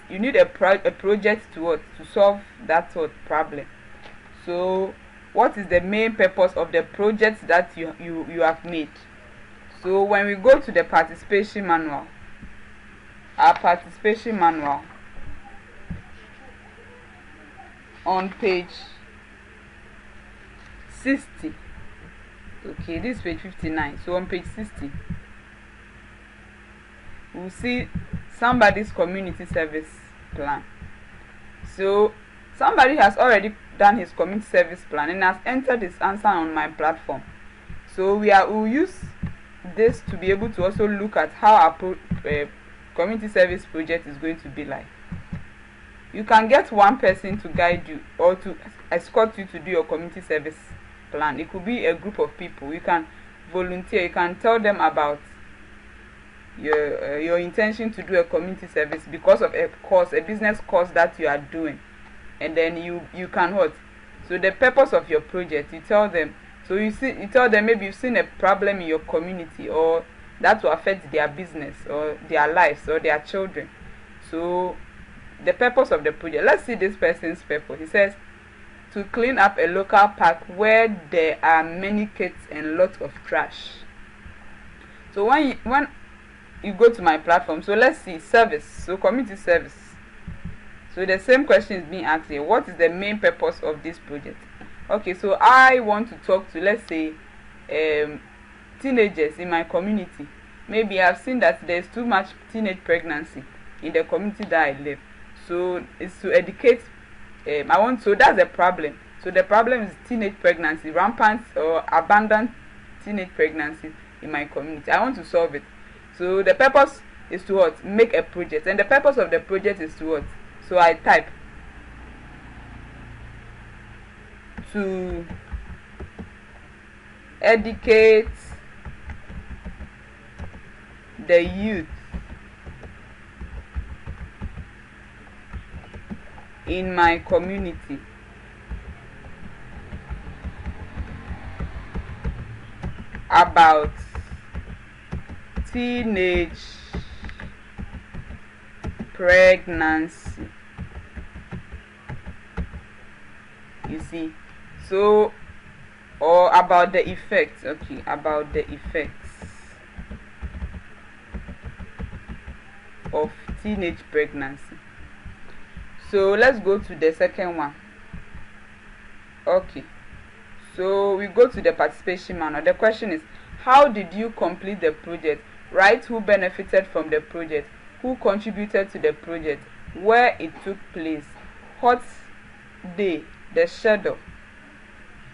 [SPEAKER 1] you need a project to solve that problem. So what is the main purpose of the project that you have made? So when we go to the participation manual, our participation manual on page 60, okay, this is page 59. So on page 60, we'll see somebody's community service plan. So somebody has already done his community service plan and has entered his answer on my platform. So we'll use this to be able to also look at how our community service project is going to be like. You can get one person to guide you or to escort you to do your community service plan. It could be a group of people. You can volunteer. You can tell them about your intention to do a community service because of a business course that you are doing, and then you can what? So the purpose of your project, you tell them. So you tell them maybe you've seen a problem in your community, or that will affect their business or their lives or their children. So the purpose of the project. Let's see this person's purpose. He says to clean up a local park where there are many kids and lots of trash. So when you go to my platform, so let's see service, so community service. So the same question is being asked here. What is the main purpose of this project? Okay, so I want to talk to, let's say, teenagers in my community. Maybe I've seen that there's too much teenage pregnancy in the community that I live. So it's to educate. So that's the problem. So the problem is teenage pregnancy, rampant or abundant teenage pregnancy in my community. I want to solve it. So the purpose is to what? Make a project. And the purpose of the project is to what? So I type to educate the youth in my community about teenage pregnancy. You see, so, or about the effects. Okay, about the effects of teenage pregnancy. So let's go to the second one. Okay, so we go to the participation manual. The question is, how did you complete the project? Write who benefited from the project, who contributed to the project, where it took place, what day, the schedule.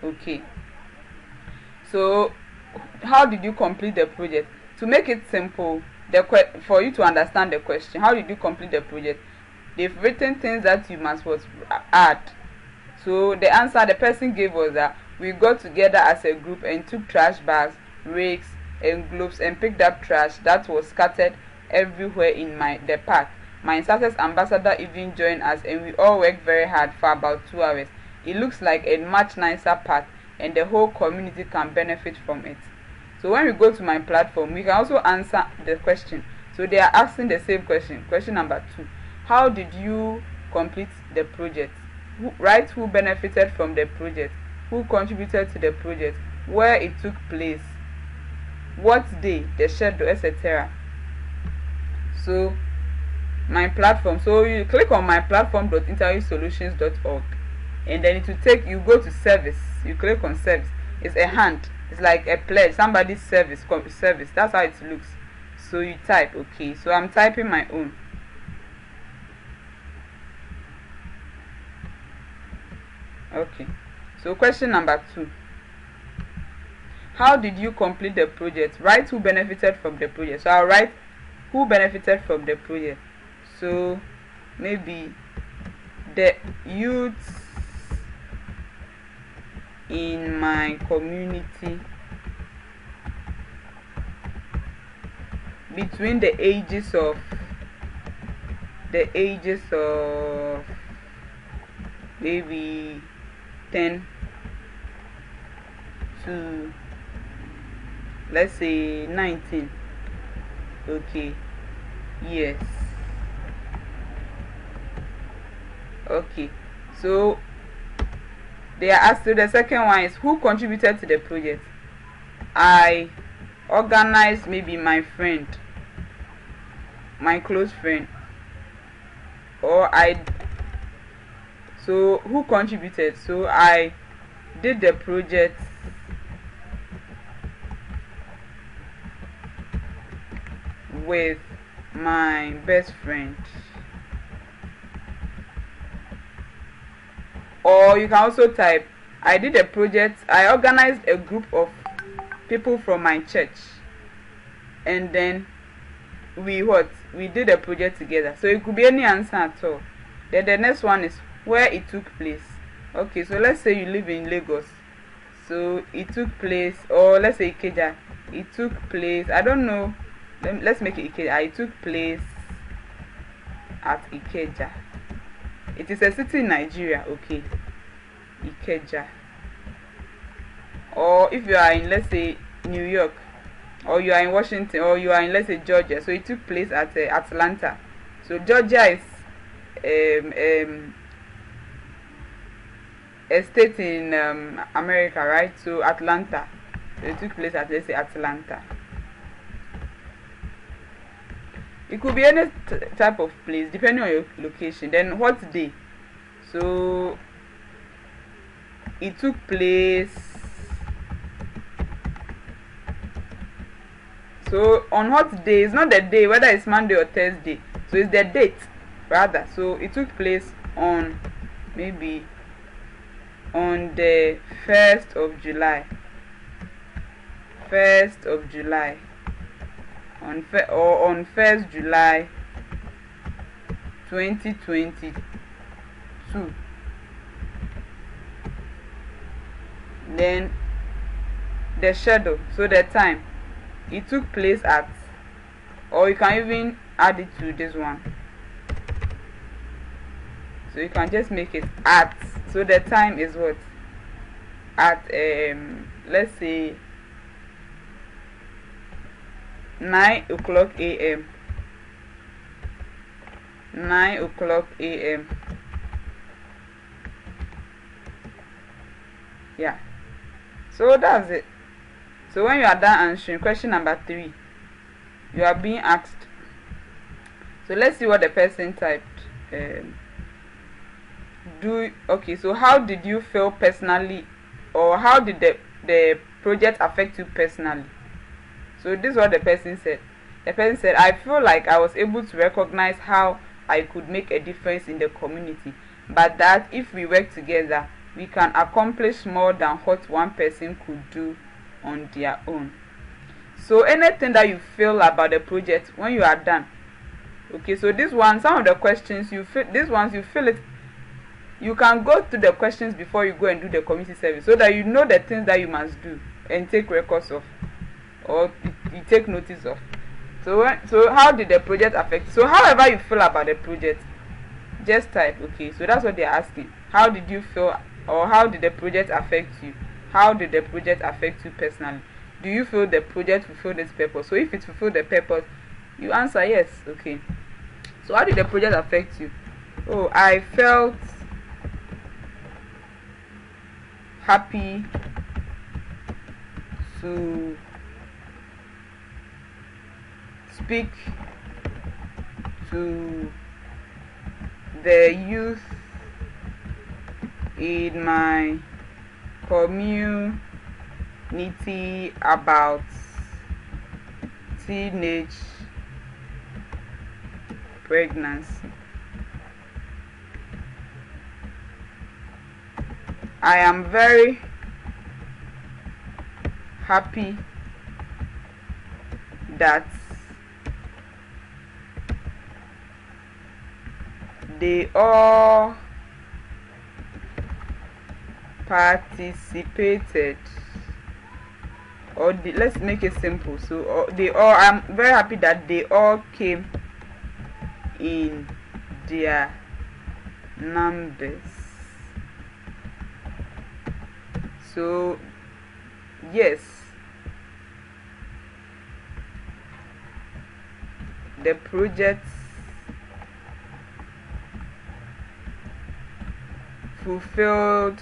[SPEAKER 1] Okay, so how did you complete the project? To make it simple, for you to understand the question, how did you complete the project? They've written things that you must add. So the answer the person gave was that we got together as a group and took trash bags, rakes, and globes and picked up trash that was scattered everywhere in the park. My success ambassador even joined us, and we all worked very hard for about 2 hours. It looks like a much nicer park, and the whole community can benefit from it. So when we go to my platform, we can also answer the question. So they are asking the same question. Question number 2. How did you complete the project? Write who benefited from the project, who contributed to the project, where it took place, what day, the schedule, etc. So my platform, so you click on myplatform.interviewsolutions.org, and then it will take you, go to service. You click on service. It's a hand. It's like a pledge. Somebody's service. Service. That's how it looks. So you type. Okay. So I'm typing my own. Okay. So question number 2. How did you complete the project? Write who benefited from the project. So I'll write who benefited from the project. So maybe the youths in my community between the ages of maybe 10 to, let's say, 19. Okay. Yes. Okay. So they are asked. So the second one is who contributed to the project. I organized, maybe my friend, my close friend, or so who contributed. So I did the project with my best friend. Or you can also type, I did a project, I organized a group of people from my church, and then we did a project together. So it could be any answer at all. Then the next one is where it took place. Okay, so let's say you live in Lagos. So it took place, or let's say Ikeja. It took place, I don't know, let's make it Ikeja. It took place at Ikeja. It is a city in Nigeria. Okay, Ikeja. Or if you are in, let's say, New York, or you are in Washington, or you are in, let's say, Georgia, so it took place at Atlanta. So Georgia is a state in America, right? So Atlanta. So it took place at, let's say, Atlanta. It could be any type of place depending on your location. Then what day? So it took place. So on what day? It's not the day, whether it's Monday or Thursday. So it's the date rather. So it took place on, maybe on the 1st of July. 1st of July. On 1st July 2022. Then the schedule, so the time it took place at, or you can even add it to this one. So you can just make it at, so the time is what? At let's say 9 o'clock a.m. 9 o'clock a.m. Yeah. So that's it. So when you are done answering question number 3, you are being asked. So let's see what the person typed. Okay, so how did you feel personally, or how did the project affect you personally? So this is what the person said. The person said, I feel like I was able to recognize how I could make a difference in the community, but that if we work together, we can accomplish more than what one person could do on their own. So anything that you feel about the project when you are done. Okay, so this one, some of the questions you feel, these ones you feel it, you can go through the questions before you go and do the community service, so that you know the things that you must do and take records of, or you take notice of. So how did the project affect? So however you feel about the project, just type. Okay, so that's what they're asking. How did you feel, or how did the project affect you? How did the project affect you personally? Do you feel the project fulfilled its purpose? So if it fulfilled the purpose, you answer yes. Okay, so how did the project affect you? Oh, I felt happy to speak to the youth in my community about teenage pregnancy. I am very happy that they all participated, or let's make it simple. So I'm very happy that they all came in their numbers. So yes, the project fulfilled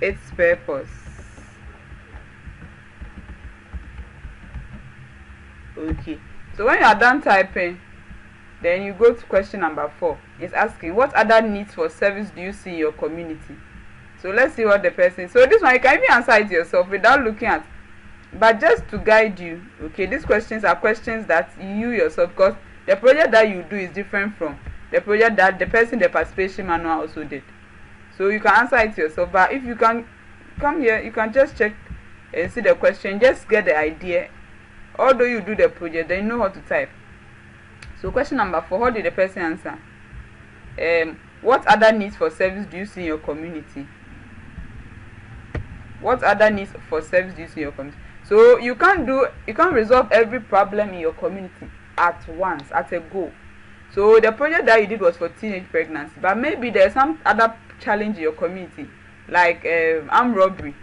[SPEAKER 1] its purpose. Okay, so when you are done typing, then you go to question number 4. It's asking, what other needs for service do you see in your community? So let's see what the person. So this one you can even answer it yourself without looking at, but just to guide you. Okay, these questions are questions that you yourself, because the project that you do is different from the project that the person in the participation manual also did. So you can answer it yourself, but if you can come here, you can just check and see the question, just get the idea. Although you do the project, then you know how to type. So question number 4, how did the person answer? What other needs for service do you see in your community? What other needs for service do you see in your community? So you can't resolve every problem in your community at once, at a go. So the project that you did was for teenage pregnancy, but maybe there's some other challenge in your community, like armed robbery,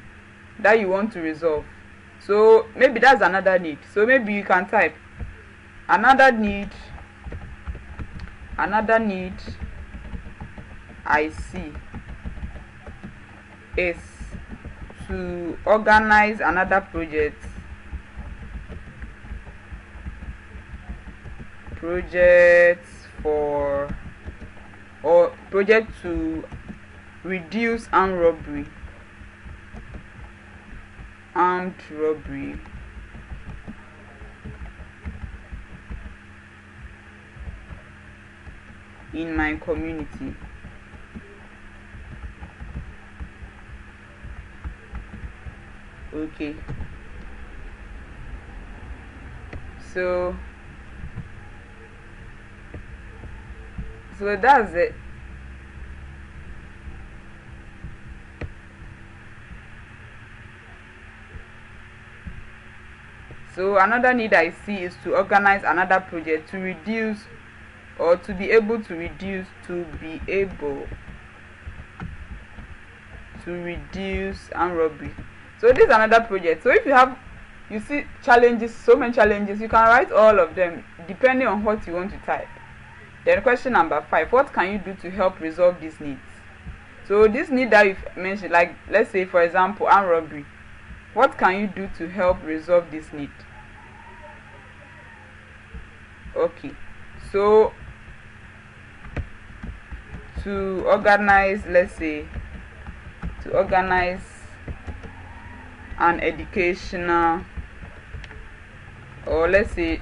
[SPEAKER 1] that you want to resolve. So maybe that's another need. So maybe you can type another need I see is to organize another project to reduce armed robbery in my community. Okay, so that's it. So another need I see is to organize another project to reduce, or to be able to reduce armed robbery. So this is another project. So if you see challenges, so many challenges, you can write all of them depending on what you want to type. Then question number 5, what can you do to help resolve these needs? So this need that you've mentioned, like let's say for example armed robbery, what can you do to help resolve this need? Okay, so to organize an educational, or let's say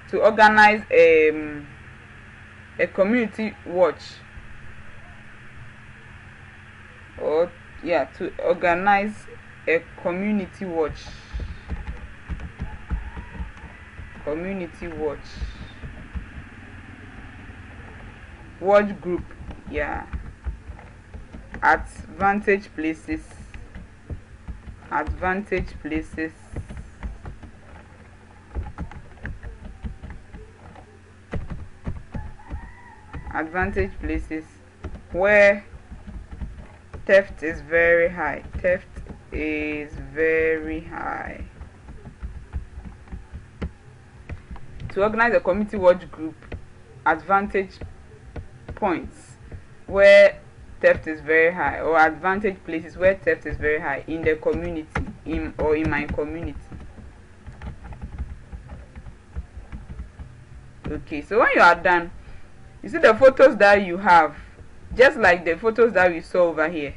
[SPEAKER 1] to organize a community watch, or to organize a community watch group, at vantage places where theft is very high. To organize a community watch group at vantage points where theft is very high, or advantage places where theft is very high in the community, in my community. Okay, so when you are done, you see the photos that you have, just like the photos that we saw over here.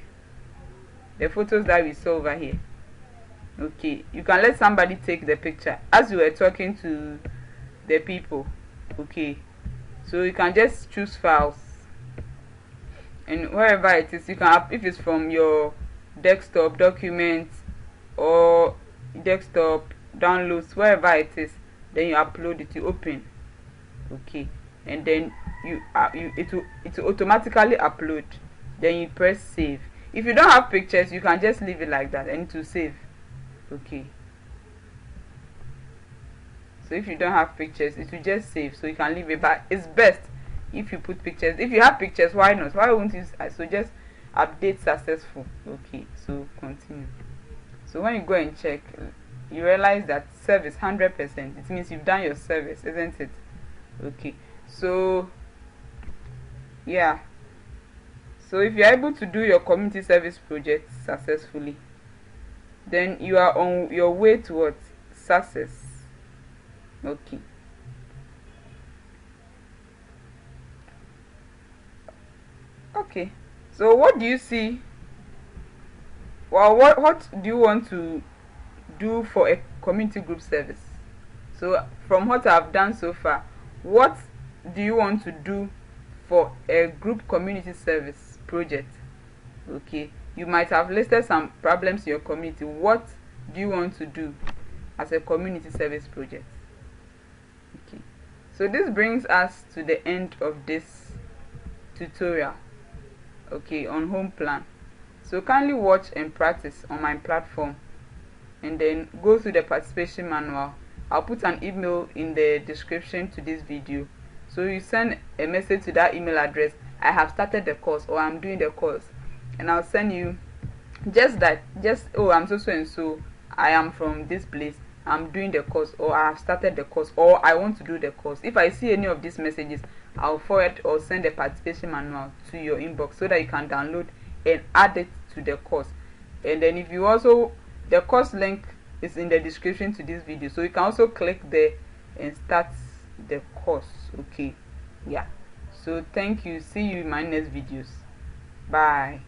[SPEAKER 1] Okay, you can let somebody take the picture as you were talking to the people. Okay, so you can just choose files, and wherever it is, you can if it's from your desktop documents or desktop downloads, wherever it is, then you upload it, you open. Okay, and then it will automatically upload. Then you press save. If you don't have pictures, you can just leave it like that and it will save. Okay, so if you don't have pictures, it will just save, so you can leave it. But it's best if you put pictures. If you have pictures, why not? Why won't you? So just update successful. Okay, so continue. So when you go and check, you realize that service 100%. It means you've done your service, isn't it? Okay, so yeah, so if you're able to do your community service project successfully, then you are on your way towards success. Okay, so what do you see? Well, what do you want to do for a community group service? So from what I've done so far, what do you want to do for a group community service project? Okay, you might have listed some problems in your community. What do you want to do as a community service project? Okay, so this brings us to the end of this tutorial, okay, on home plan. So kindly watch and practice on my platform, and then go through the participation manual. I'll put an email in the description to this video, so you send a message to that email address. I have started the course, or I'm doing the course, and I'll send you oh, I'm so and so, I am from this place, I'm doing the course, or I have started the course, or I want to do the course. If I see any of these messages, I'll forward or send a participation manual to your inbox so that you can download and add it to the course. And then if you also, the course link is in the description to this video, so you can also click there and start the course. Okay, yeah, so thank you. See you in my next videos. Bye.